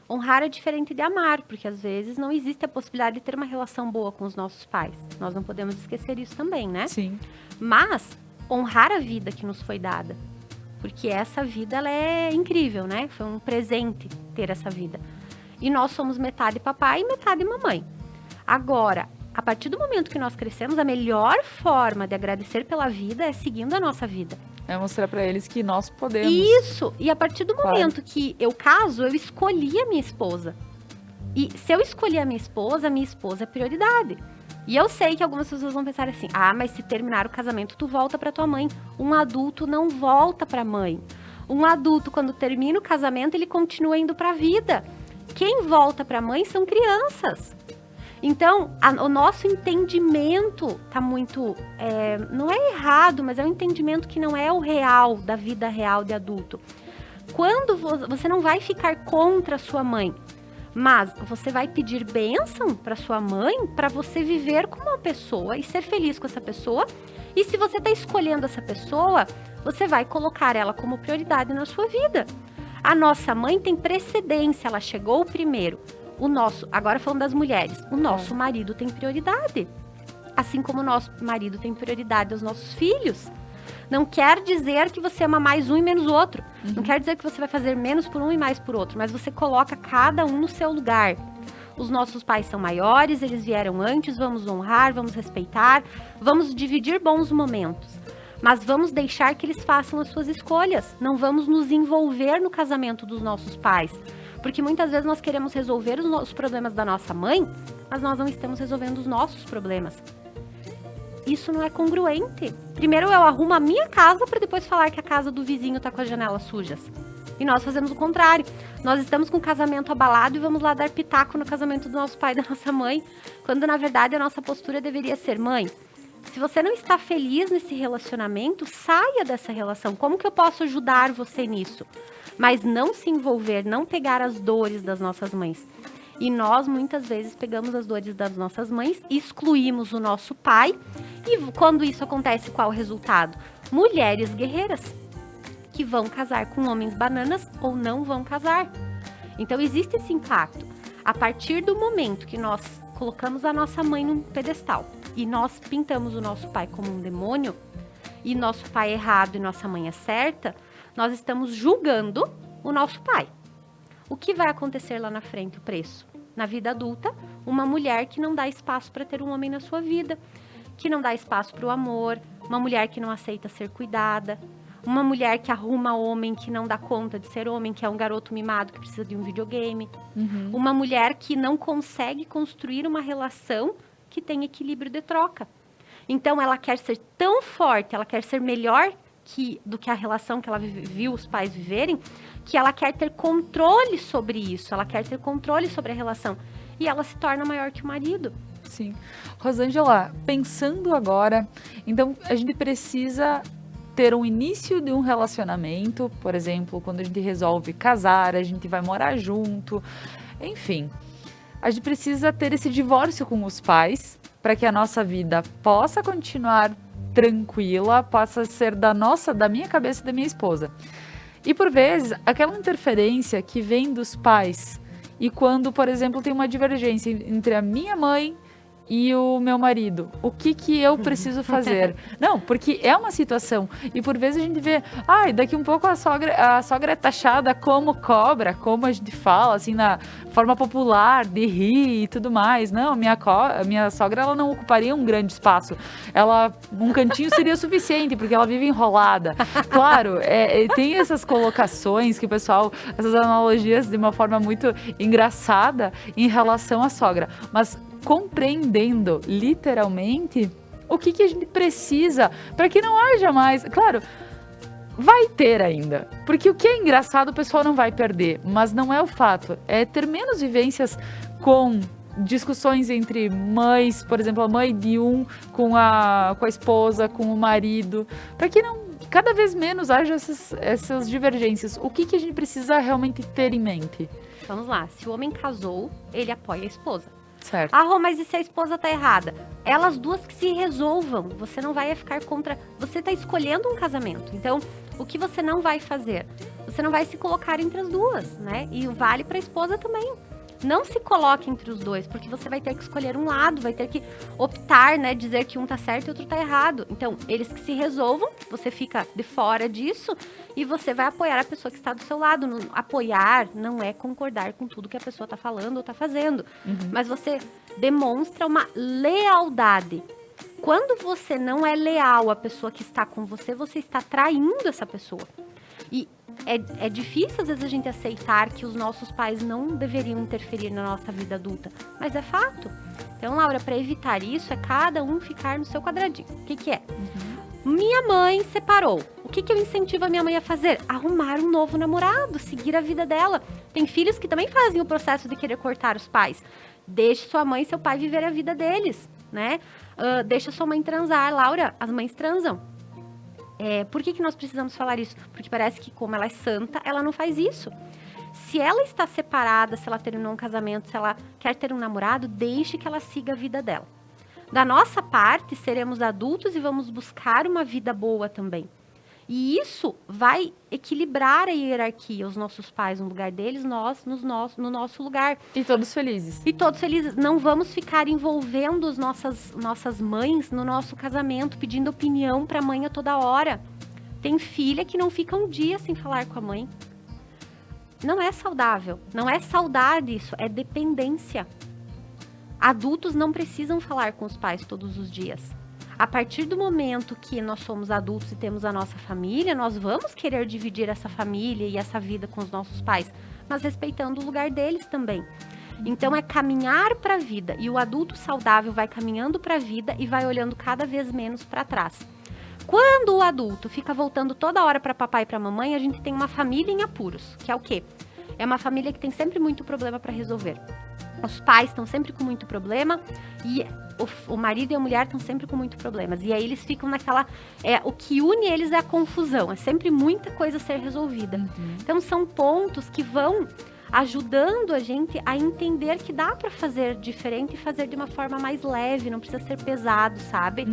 Honrar é diferente de amar, porque às vezes não existe a possibilidade de ter uma relação boa com os nossos pais. Nós não podemos esquecer isso também, né? Sim. Mas honrar a vida que nos foi dada. Porque essa vida, ela é incrível, né? Foi um presente ter essa vida. E nós somos metade papai e metade mamãe. Agora, a partir do momento que nós crescemos, a melhor forma de agradecer pela vida é seguindo a nossa vida. É mostrar pra eles que nós podemos. Isso! E a partir do momento que eu caso, eu escolhi a minha esposa. E se eu escolhi a minha esposa é prioridade. E eu sei que algumas pessoas vão pensar assim, mas se terminar o casamento, tu volta pra tua mãe. Um adulto não volta pra mãe. Um adulto, quando termina o casamento, ele continua indo pra vida. Quem volta pra mãe são crianças. Então, o nosso entendimento tá muito... não é errado, mas é um entendimento que não é o real, da vida real de adulto. Quando você não vai ficar contra a sua mãe, mas você vai pedir bênção para sua mãe, para você viver com uma pessoa e ser feliz com essa pessoa. E se você está escolhendo essa pessoa, você vai colocar ela como prioridade na sua vida. A nossa mãe tem precedência, ela chegou primeiro. Agora falando das mulheres, o nosso marido tem prioridade. Assim como o nosso marido tem prioridade aos nossos filhos. Não quer dizer que você ama mais um e menos o outro. Não quer dizer que você vai fazer menos por um e mais por outro. Mas você coloca cada um no seu lugar. Os nossos pais são maiores, eles vieram antes, vamos honrar, vamos respeitar, vamos dividir bons momentos. Mas vamos deixar que eles façam as suas escolhas. Não vamos nos envolver no casamento dos nossos pais. Porque muitas vezes nós queremos resolver os problemas da nossa mãe, mas nós não estamos resolvendo os nossos problemas. Isso não é congruente. Primeiro eu arrumo a minha casa para depois falar que a casa do vizinho está com as janelas sujas. E nós fazemos o contrário. Nós estamos com o casamento abalado e vamos lá dar pitaco no casamento do nosso pai e da nossa mãe, quando na verdade a nossa postura deveria ser: mãe, se você não está feliz nesse relacionamento, saia dessa relação. Como que eu posso ajudar você nisso? Mas não se envolver, não pegar as dores das nossas mães. E nós, muitas vezes, pegamos as dores das nossas mães, excluímos o nosso pai. E quando isso acontece, qual o resultado? Mulheres guerreiras, que vão casar com homens bananas ou não vão casar. Então, existe esse impacto. A partir do momento que nós colocamos a nossa mãe num pedestal e nós pintamos o nosso pai como um demônio, e nosso pai é errado e nossa mãe é certa, nós estamos julgando o nosso pai. O que vai acontecer lá na frente, o preço? Na vida adulta, uma mulher que não dá espaço para ter um homem na sua vida, que não dá espaço para o amor, uma mulher que não aceita ser cuidada, uma mulher que arruma homem que não dá conta de ser homem, que é um garoto mimado que precisa de um videogame, uma mulher que não consegue construir uma relação que tem equilíbrio de troca. Então, ela quer ser tão forte, ela quer ser melhor do que a relação que ela viu os pais viverem, que ela quer ter controle sobre isso, ela quer ter controle sobre a relação. E ela se torna maior que o marido. Sim. Rosângela, pensando agora, então a gente precisa ter um início de um relacionamento, por exemplo, quando a gente resolve casar, a gente vai morar junto, enfim. A gente precisa ter esse divórcio com os pais para que a nossa vida possa continuar tranquila, possa ser da minha cabeça e da minha esposa. E por vezes, aquela interferência que vem dos pais, e quando, por exemplo, tem uma divergência entre a minha mãe e o meu marido, o que eu preciso fazer? Não, porque é uma situação, e por vezes a gente vê, daqui um pouco a sogra é taxada como cobra, como a gente fala, assim, na forma popular, de rir e tudo mais. Não, minha sogra, ela não ocuparia um grande espaço, um cantinho seria suficiente, porque ela vive enrolada. Claro, tem essas colocações que o pessoal, essas analogias de uma forma muito engraçada em relação à sogra, mas compreendendo literalmente o que a gente precisa para que não haja mais. Claro, vai ter ainda, porque o que é engraçado o pessoal não vai perder, mas não é o fato, é ter menos vivências com discussões entre mães, por exemplo, a mãe de um com a esposa, com o marido, para que não cada vez menos haja essas divergências. O que a gente precisa realmente ter em mente? Vamos lá, se o homem casou, ele apoia a esposa. Certo. Mas e se a esposa tá errada? Elas duas que se resolvam. Você não vai ficar contra... Você tá escolhendo um casamento. Então, o que você não vai fazer? Você não vai se colocar entre as duas, né? E vale pra esposa também. Não se coloque entre os dois, porque você vai ter que escolher um lado, vai ter que optar, né, dizer que um tá certo e outro tá errado. Então, eles que se resolvam, você fica de fora disso e você vai apoiar a pessoa que está do seu lado. Apoiar não é concordar com tudo que a pessoa tá falando ou tá fazendo, mas você demonstra uma lealdade. Quando você não é leal à pessoa que está com você, você está traindo essa pessoa. E é difícil, às vezes, a gente aceitar que os nossos pais não deveriam interferir na nossa vida adulta, mas é fato. Então, Laura, para evitar isso, é cada um ficar no seu quadradinho. O que é? Minha mãe separou. O que eu incentivo a minha mãe a fazer? Arrumar um novo namorado, seguir a vida dela. Tem filhos que também fazem o processo de querer cortar os pais. Deixe sua mãe e seu pai viver a vida deles, né? Deixa sua mãe transar. Laura, as mães transam. Por que nós precisamos falar isso? Porque parece que, como ela é santa, ela não faz isso. Se ela está separada, se ela terminou um casamento, se ela quer ter um namorado, deixe que ela siga a vida dela. Da nossa parte, seremos adultos e vamos buscar uma vida boa também. E isso vai equilibrar a hierarquia, os nossos pais no lugar deles, nós no nosso lugar. E todos felizes. E todos felizes. Não vamos ficar envolvendo as nossas mães no nosso casamento, pedindo opinião para a mãe a toda hora. Tem filha que não fica um dia sem falar com a mãe. Não é saudável. Não é saudade isso, é dependência. Adultos não precisam falar com os pais todos os dias. A partir do momento que nós somos adultos e temos a nossa família, nós vamos querer dividir essa família e essa vida com os nossos pais, mas respeitando o lugar deles também. Então, é caminhar para a vida. E o adulto saudável vai caminhando para a vida e vai olhando cada vez menos para trás. Quando o adulto fica voltando toda hora para papai e para mamãe, a gente tem uma família em apuros, que é o quê? É uma família que tem sempre muito problema para resolver. Os pais estão sempre com muito problema e o marido e a mulher estão sempre com muito problemas. E aí eles ficam naquela... o que une eles é a confusão. É sempre muita coisa a ser resolvida. Então, são pontos que vão ajudando a gente a entender que dá para fazer diferente e fazer de uma forma mais leve. Não precisa ser pesado, sabe?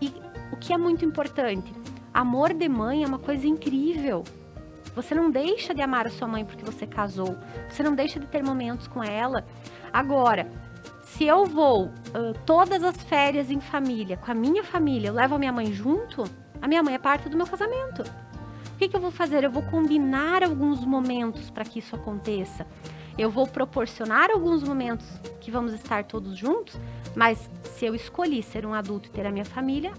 E o que é muito importante? Amor de mãe é uma coisa incrível. Você não deixa de amar a sua mãe porque você casou. Você não deixa de ter momentos com ela. Agora, se eu vou todas as férias em família, com a minha família, eu levo a minha mãe junto, a minha mãe é parte do meu casamento. O que eu vou fazer? Eu vou combinar alguns momentos para que isso aconteça. Eu vou proporcionar alguns momentos que vamos estar todos juntos, mas se eu escolhi ser um adulto e ter a minha família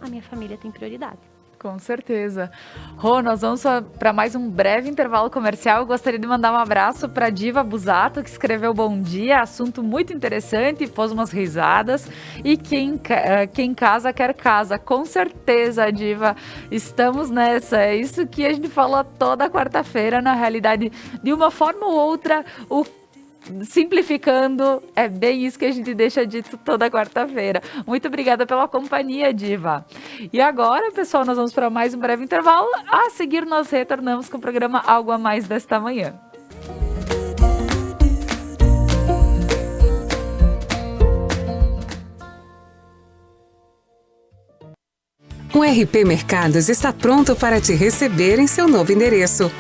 tem prioridade. Com certeza. Rô, nós vamos para mais um breve intervalo comercial. Eu gostaria de mandar um abraço para a Diva Busato, que escreveu bom dia, assunto muito interessante, pôs umas risadas. E quem casa quer casa. Com certeza, Diva, estamos nessa. É isso que a gente fala toda quarta-feira, na realidade, de uma forma ou outra, simplificando, é bem isso que a gente deixa dito toda quarta-feira. Muito obrigada pela companhia, Diva. E agora, pessoal, nós vamos para mais um breve intervalo. A seguir, nós retornamos com o programa Algo a Mais desta manhã. O RP Mercados está pronto para te receber em seu novo endereço.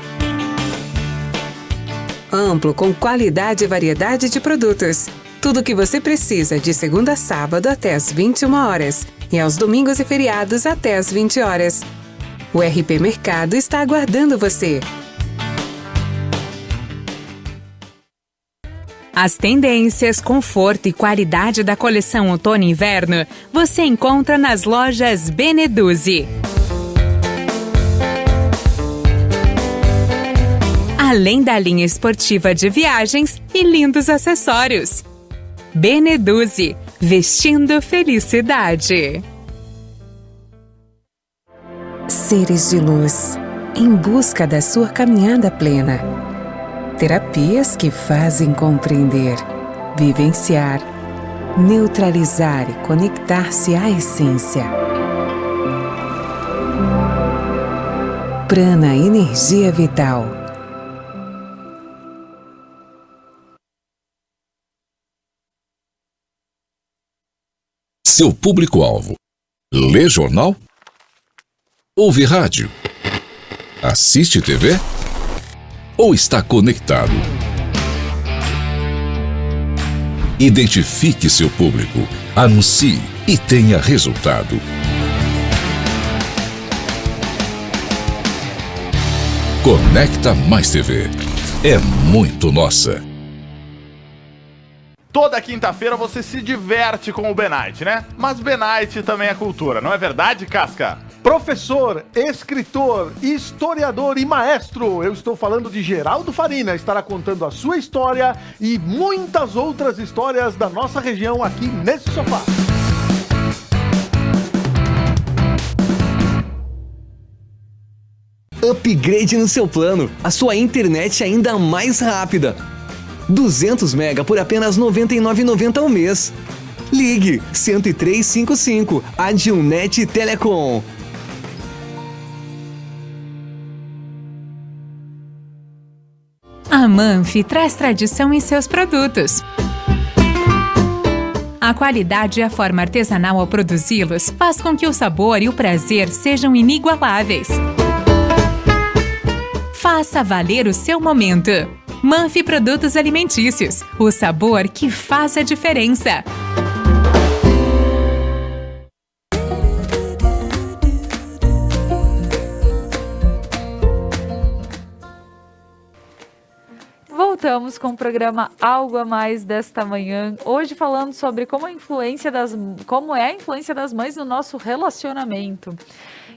Amplo, com qualidade e variedade de produtos. Tudo o que você precisa de segunda a sábado até às 21 horas e aos domingos e feriados até às 20 horas. O RP Mercado está aguardando você. As tendências, conforto e qualidade da coleção outono e inverno você encontra nas lojas Beneduzzi. Além da linha esportiva de viagens e lindos acessórios. Beneduzzi, vestindo felicidade. Seres de luz, em busca da sua caminhada plena. Terapias que fazem compreender, vivenciar, neutralizar e conectar-se à essência. Prana Energia Vital. Seu público-alvo: lê jornal? Ouve rádio? Assiste TV? Ou está conectado? Identifique seu público, anuncie e tenha resultado. Conecta Mais TV. É muito nossa. Toda quinta-feira você se diverte com o Benite, né? Mas Benite também é cultura, não é verdade, Casca? Professor, escritor, historiador e maestro, eu estou falando de Geraldo Farina, estará contando a sua história e muitas outras histórias da nossa região aqui nesse sofá. Upgrade no seu plano, a sua internet ainda mais rápida. 200 mega por apenas R$ 99,90 ao mês. Ligue 10355, Adilnet Telecom. A Manfi traz tradição em seus produtos. A qualidade e a forma artesanal ao produzi-los faz com que o sabor e o prazer sejam inigualáveis. Faça valer o seu momento. Manfi Produtos Alimentícios, o sabor que faz a diferença. Voltamos com o programa Algo a Mais desta manhã, hoje falando sobre como é a influência das mães no nosso relacionamento.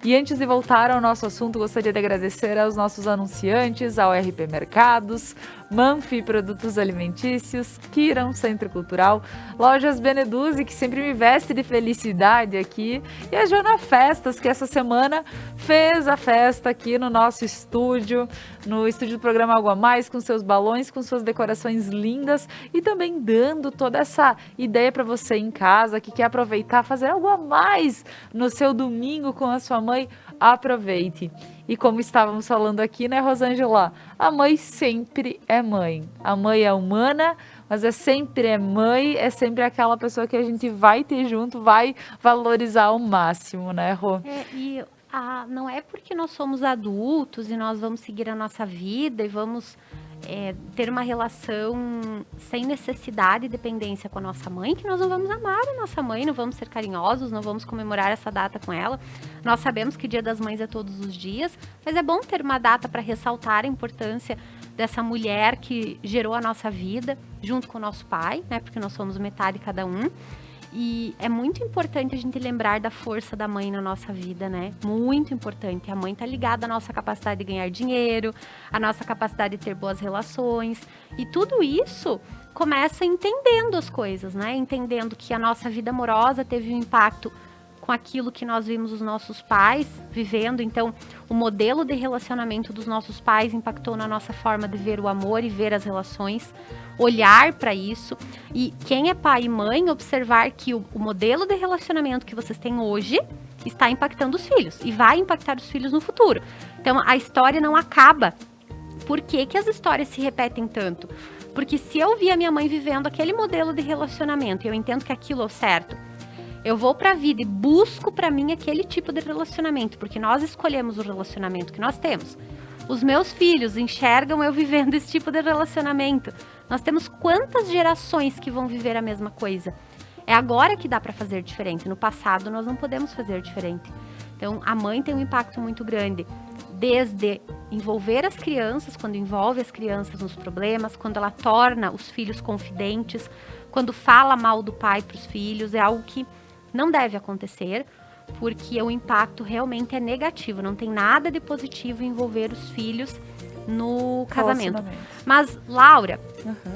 E antes de voltar ao nosso assunto, gostaria de agradecer aos nossos anunciantes, ao RP Mercados, Manfi Produtos Alimentícios, Kiran Centro Cultural, Lojas Beneduzzi, que sempre me veste de felicidade aqui, e a Jona Festas, que essa semana fez a festa aqui no nosso estúdio, no estúdio do programa Algo a Mais, com seus balões, com suas decorações lindas e também dando toda essa ideia para você em casa que quer aproveitar, fazer algo a mais no seu domingo com a sua mãe. Aproveite. E como estávamos falando aqui, né, Rosângela? A mãe sempre é mãe. A mãe é humana, mas sempre é mãe, é sempre aquela pessoa que a gente vai ter junto, vai valorizar ao máximo, né, Rô? Não é porque nós somos adultos e nós vamos seguir a nossa vida e vamos ter uma relação sem necessidade e dependência com a nossa mãe, que nós não vamos amar a nossa mãe, não vamos ser carinhosos, não vamos comemorar essa data com ela. Nós sabemos que o Dia das Mães é todos os dias, mas é bom ter uma data para ressaltar a importância dessa mulher que gerou a nossa vida, junto com o nosso pai, né? Porque nós somos metade cada um. E é muito importante a gente lembrar da força da mãe na nossa vida, né? Muito importante. A mãe tá ligada à nossa capacidade de ganhar dinheiro, à nossa capacidade de ter boas relações. E tudo isso começa entendendo as coisas, né? Entendendo que a nossa vida amorosa teve um impacto com aquilo que nós vimos os nossos pais vivendo. Então, o modelo de relacionamento dos nossos pais impactou na nossa forma de ver o amor e ver as relações, olhar para isso. E quem é pai e mãe, observar que o modelo de relacionamento que vocês têm hoje está impactando os filhos e vai impactar os filhos no futuro. Então, a história não acaba. Por que que as histórias se repetem tanto? Porque se eu vi a minha mãe vivendo aquele modelo de relacionamento e eu entendo que aquilo é o certo, eu vou para a vida e busco para mim aquele tipo de relacionamento, porque nós escolhemos o relacionamento que nós temos. Os meus filhos enxergam eu vivendo esse tipo de relacionamento. Nós temos quantas gerações que vão viver a mesma coisa? É agora que dá para fazer diferente. No passado nós não podemos fazer diferente. Então a mãe tem um impacto muito grande, desde envolver as crianças, quando envolve as crianças nos problemas, quando ela torna os filhos confidentes, quando fala mal do pai para os filhos, é algo que não deve acontecer, porque o impacto realmente é negativo. Não tem nada de positivo em envolver os filhos no casamento. Mas, Laura,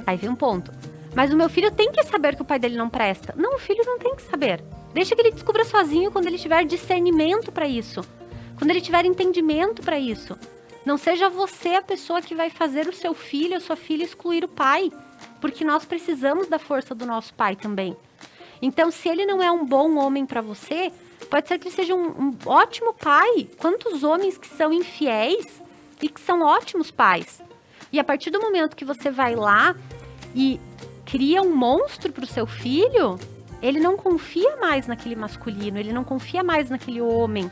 aí vem um ponto. Mas o meu filho tem que saber que o pai dele não presta. Não, o filho não tem que saber. Deixa que ele descubra sozinho quando ele tiver discernimento para isso. Quando ele tiver entendimento para isso. Não seja você a pessoa que vai fazer o seu filho, a sua filha excluir o pai. Porque nós precisamos da força do nosso pai também. Então, se ele não é um bom homem para você, pode ser que ele seja um ótimo pai. Quantos homens que são infiéis e que são ótimos pais? E a partir do momento que você vai lá e cria um monstro para o seu filho, ele não confia mais naquele masculino, ele não confia mais naquele homem.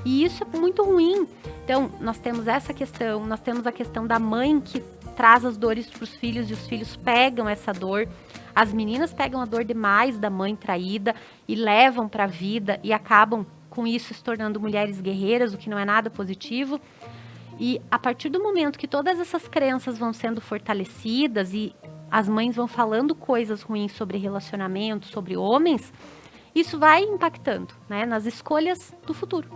E isso é muito ruim. Então, nós temos essa questão, nós temos a questão da mãe que traz as dores para os filhos e os filhos pegam essa dor. As meninas pegam a dor demais da mãe traída e levam para a vida e acabam com isso se tornando mulheres guerreiras, o que não é nada positivo. E a partir do momento que todas essas crenças vão sendo fortalecidas e as mães vão falando coisas ruins sobre relacionamento, sobre homens, isso vai impactando, né, nas escolhas do futuro.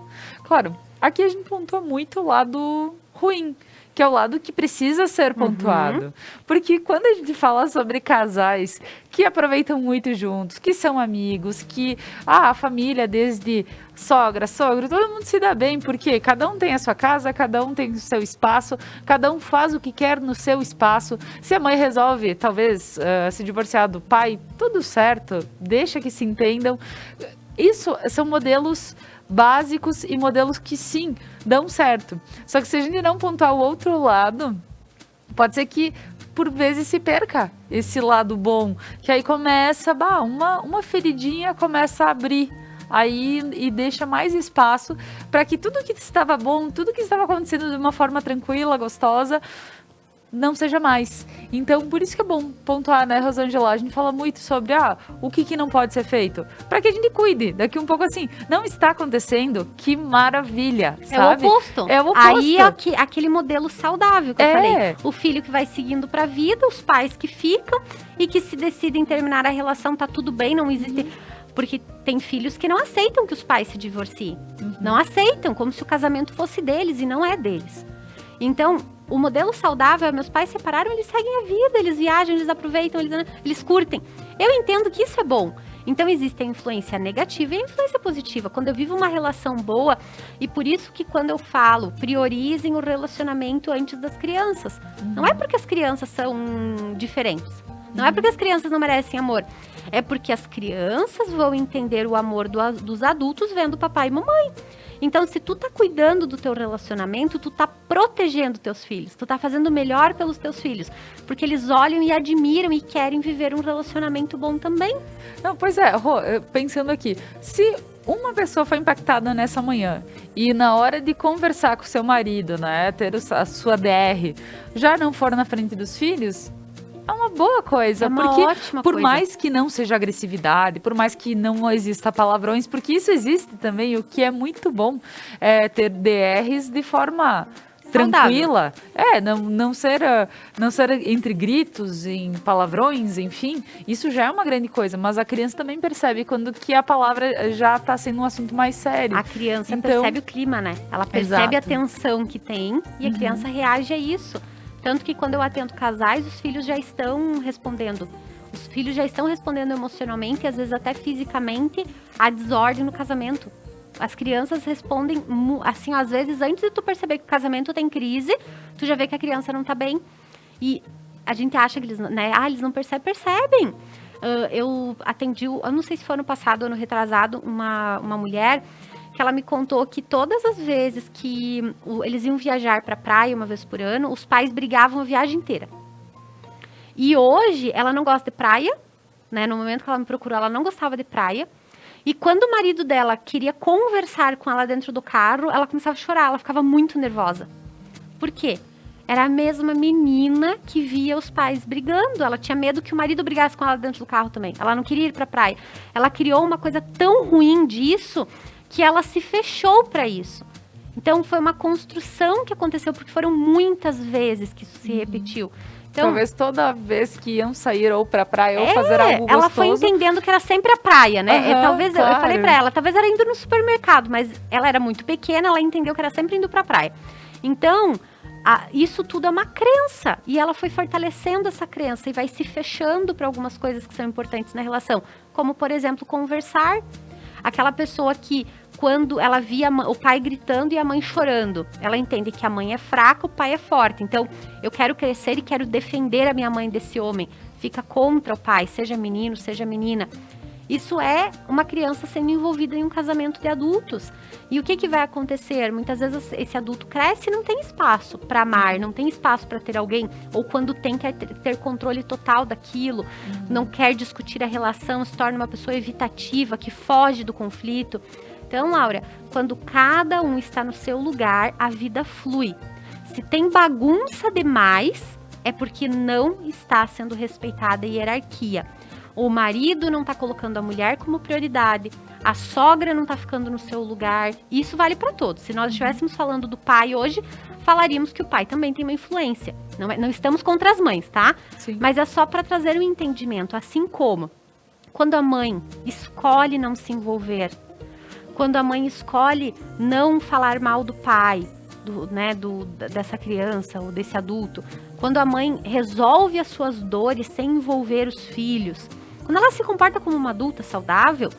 Claro, aqui a gente pontua muito o lado ruim, que é o lado que precisa ser pontuado. Porque quando a gente fala sobre casais que aproveitam muito juntos, que são amigos, que a família, desde sogra, sogro, todo mundo se dá bem, porque cada um tem a sua casa, cada um tem o seu espaço, cada um faz o que quer no seu espaço. Se a mãe resolve, talvez, se divorciar do pai, tudo certo, deixa que se entendam. Isso são modelos básicos e modelos que sim, dão certo. Só que se a gente não pontuar o outro lado, pode ser que por vezes se perca esse lado bom, que aí começa, uma feridinha começa a abrir aí e deixa mais espaço para que tudo que estava bom, tudo que estava acontecendo de uma forma tranquila, gostosa, não seja mais. Então, por isso que é bom pontuar, né, Rosângela? A gente fala muito sobre o que não pode ser feito, para que a gente cuide. Daqui um pouco assim, não está acontecendo, que maravilha, sabe? É o oposto. É o oposto. Aí é aquele modelo saudável que eu falei. O filho que vai seguindo pra vida, os pais que ficam e que se decidem terminar a relação, tá tudo bem, não existe... Porque tem filhos que não aceitam que os pais se divorciem. Não aceitam, como se o casamento fosse deles e não é deles. Então, o modelo saudável, meus pais separaram, eles seguem a vida, eles viajam, eles aproveitam, eles curtem. Eu entendo que isso é bom. Então, existe a influência negativa e a influência positiva. Quando eu vivo uma relação boa, e por isso que quando eu falo, priorizem o relacionamento antes das crianças. Não é porque as crianças são diferentes. Não é porque as crianças não merecem amor. É porque as crianças vão entender o amor dos adultos vendo papai e mamãe. Então, se tu tá cuidando do teu relacionamento, tu tá protegendo teus filhos, tu tá fazendo o melhor pelos teus filhos, porque eles olham e admiram e querem viver um relacionamento bom também. Não, pois é, Rô, pensando aqui, se uma pessoa foi impactada nessa manhã e na hora de conversar com seu marido, né, ter a sua DR, já não for na frente dos filhos, é uma boa coisa, é uma porque ótima por coisa. mais que não seja agressividade, por mais que não exista palavrões, porque isso existe também, o que é muito bom é ter DRs de forma tranquila, não ser entre gritos, em palavrões, enfim, isso já é uma grande coisa, mas a criança também percebe quando que a palavra já está sendo um assunto mais sério. A criança percebe o clima, né? Ela percebe a tensão que tem e a criança reage a isso. Tanto que quando eu atendo casais, os filhos já estão respondendo. Os filhos já estão respondendo emocionalmente e às vezes até fisicamente a desordem no casamento. As crianças respondem, assim, às vezes antes de tu perceber que o casamento tem crise, tu já vê que a criança não tá bem. E a gente acha que eles, né, eles não percebem. Eu atendi, eu não sei se foi ano passado ou ano retrasado, uma mulher que ela me contou que todas as vezes que eles iam viajar para a praia uma vez por ano, os pais brigavam a viagem inteira. E hoje ela não gosta de praia, né? No momento que ela me procurou, ela não gostava de praia. E quando o marido dela queria conversar com ela dentro do carro, ela começava a chorar, ela ficava muito nervosa. Por quê? Era a mesma menina que via os pais brigando. Ela tinha medo que o marido brigasse com ela dentro do carro também. Ela não queria ir para a praia. Ela criou uma coisa tão ruim disso que ela se fechou para isso. Então, foi uma construção que aconteceu, porque foram muitas vezes que isso se repetiu. Então, talvez toda vez que iam sair ou pra praia ou fazer algo gostoso. Ela foi entendendo que era sempre a praia, né? Talvez claro. Eu falei pra ela, talvez era indo no supermercado, mas ela era muito pequena, ela entendeu que era sempre indo pra praia. Então, isso tudo é uma crença. E ela foi fortalecendo essa crença e vai se fechando para algumas coisas que são importantes na relação. Como, por exemplo, conversar. Aquela pessoa que, quando ela via o pai gritando e a mãe chorando, ela entende que a mãe é fraca, o pai é forte. Então, eu quero crescer e quero defender a minha mãe desse homem. Fica contra o pai, seja menino, seja menina. Isso é uma criança sendo envolvida em um casamento de adultos. E o que vai acontecer? Muitas vezes esse adulto cresce e não tem espaço para amar, não tem espaço para ter alguém, ou quando tem, quer ter controle total daquilo, não quer discutir a relação, se torna uma pessoa evitativa, que foge do conflito. Então, Laura, quando cada um está no seu lugar, a vida flui. Se tem bagunça demais, é porque não está sendo respeitada a hierarquia. O marido não está colocando a mulher como prioridade, a sogra não está ficando no seu lugar. Isso vale para todos. Se nós estivéssemos falando do pai hoje, falaríamos que o pai também tem uma influência. Não estamos contra as mães, tá? Sim. Mas é só para trazer um entendimento. Assim como quando a mãe escolhe não se envolver, quando a mãe escolhe não falar mal do pai, dessa criança ou desse adulto, quando a mãe resolve as suas dores sem envolver os filhos, quando ela se comporta como uma adulta saudável,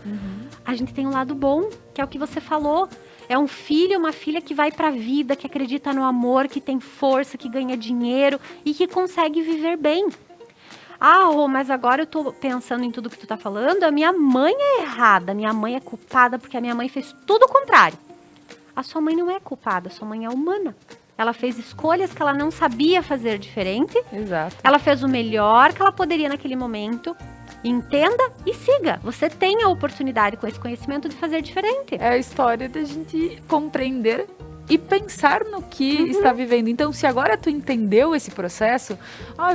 a gente tem um lado bom, que é o que você falou. É um filho, uma filha que vai pra vida, que acredita no amor, que tem força, que ganha dinheiro e que consegue viver bem. Mas agora eu tô pensando em tudo que tu tá falando, a minha mãe é errada, a minha mãe é culpada porque a minha mãe fez tudo o contrário. A sua mãe não é culpada, a sua mãe é humana. Ela fez escolhas que ela não sabia fazer diferente. Exato. Ela fez o melhor que ela poderia naquele momento. Entenda e siga. Você tem a oportunidade com esse conhecimento de fazer diferente. É a história da gente compreender e pensar no que está vivendo. Então, se agora tu entendeu esse processo,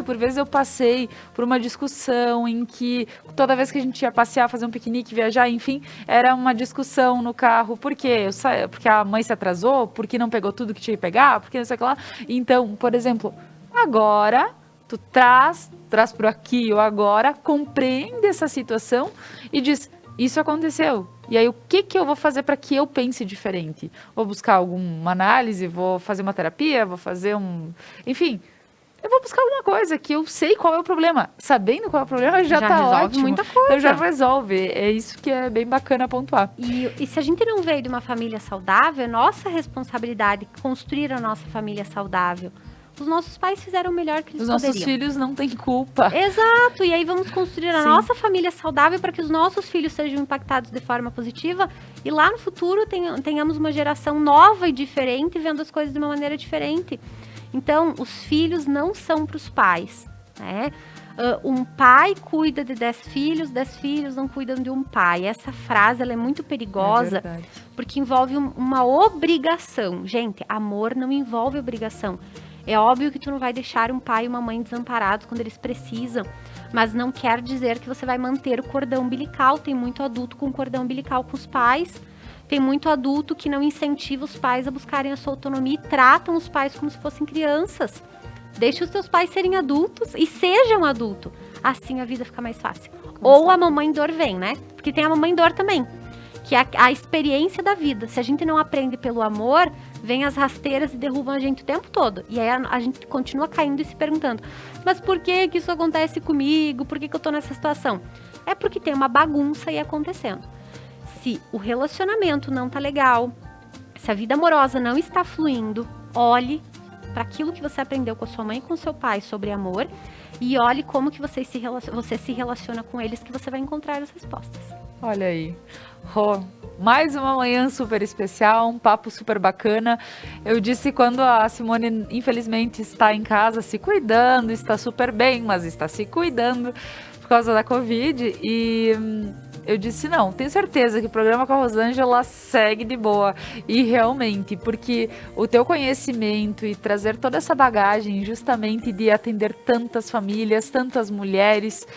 por vezes eu passei por uma discussão em que toda vez que a gente ia passear, fazer um piquenique, viajar, enfim, era uma discussão no carro. Por quê? Porque a mãe se atrasou? Porque não pegou tudo que tinha que pegar? Porque não sei o que lá. Então, por exemplo, agora tu traz por aqui ou agora, compreende essa situação e diz, isso aconteceu. E aí, o que eu vou fazer para que eu pense diferente? Vou buscar alguma análise, vou fazer uma terapia, vou fazer enfim, eu vou buscar alguma coisa que eu sei qual é o problema. Sabendo qual é o problema, já tá resolve ótimo. muita coisa. Então, já resolve. É isso que é bem bacana pontuar. E se a gente não veio de uma família saudável, é nossa responsabilidade construir a nossa família saudável. Os nossos pais fizeram o melhor que eles poderiam. Os nossos filhos não têm culpa. Exato, e aí vamos construir a nossa família saudável para que os nossos filhos sejam impactados de forma positiva e lá no futuro tenhamos uma geração nova e diferente, vendo as coisas de uma maneira diferente. Então, os filhos não são para os pais, né? Um pai cuida de 10 filhos não cuidam de um pai. Essa frase ela é muito perigosa, porque envolve uma obrigação. Gente, amor não envolve obrigação. É óbvio que tu não vai deixar um pai e uma mãe desamparados quando eles precisam, mas não quer dizer que você vai manter o cordão umbilical. Tem muito adulto com cordão umbilical com os pais, tem muito adulto que não incentiva os pais a buscarem a sua autonomia e tratam os pais como se fossem crianças. Deixe os teus pais serem adultos e sejam adultos, assim a vida fica mais fácil. Ou a mamãe dor vem, né? Porque tem a mamãe dor também, que é a experiência da vida. Se a gente não aprende pelo amor, vem as rasteiras e derrubam a gente o tempo todo. E aí a gente continua caindo e se perguntando, mas por que isso acontece comigo? Por que eu tô nessa situação? É porque tem uma bagunça aí acontecendo. Se o relacionamento não tá legal, se a vida amorosa não está fluindo, olhe para aquilo que você aprendeu com a sua mãe e com o seu pai sobre amor e olhe como que você se relaciona com eles, que você vai encontrar as respostas. Olha aí. Mais uma manhã super especial, um papo super bacana. Eu disse quando a Simone, infelizmente, está em casa se cuidando, está super bem, mas está se cuidando por causa da Covid. E eu disse, não, tenho certeza que o programa com a Rosângela segue de boa. E realmente, porque o teu conhecimento e trazer toda essa bagagem justamente de atender tantas famílias, tantas mulheres,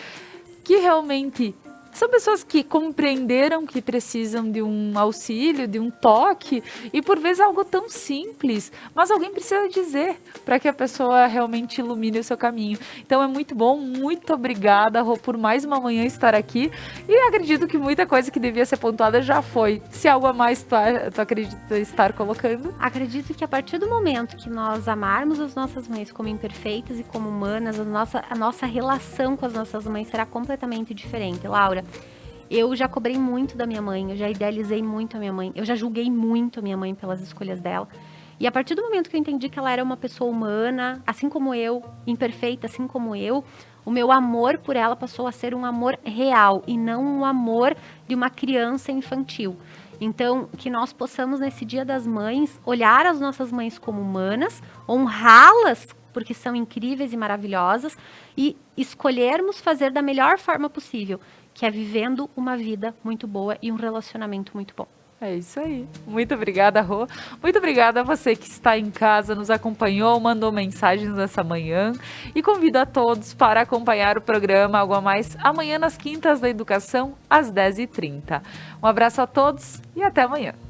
que realmente são pessoas que compreenderam que precisam de um auxílio, de um toque, e por vezes algo tão simples, mas alguém precisa dizer para que a pessoa realmente ilumine o seu caminho. Então é muito bom, muito obrigada, Rô, por mais uma manhã estar aqui, e acredito que muita coisa que devia ser pontuada já foi. Se algo a mais tu acredita estar colocando? Acredito que a partir do momento que nós amarmos as nossas mães como imperfeitas e como humanas, a nossa relação com as nossas mães será completamente diferente. Laura, eu já cobrei muito da minha mãe, eu já idealizei muito a minha mãe, eu já julguei muito a minha mãe pelas escolhas dela. E a partir do momento que eu entendi que ela era uma pessoa humana, assim como eu, imperfeita, assim como eu, o meu amor por ela passou a ser um amor real e não um amor de uma criança infantil. Então, que nós possamos, nesse Dia das Mães, olhar as nossas mães como humanas, honrá-las, porque são incríveis e maravilhosas, e escolhermos fazer da melhor forma possível, que é vivendo uma vida muito boa e um relacionamento muito bom. É isso aí. Muito obrigada, Rô. Muito obrigada a você que está em casa, nos acompanhou, mandou mensagens nessa manhã. E convido a todos para acompanhar o programa Algo a Mais amanhã nas Quintas da Educação, às 10h30. Um abraço a todos e até amanhã.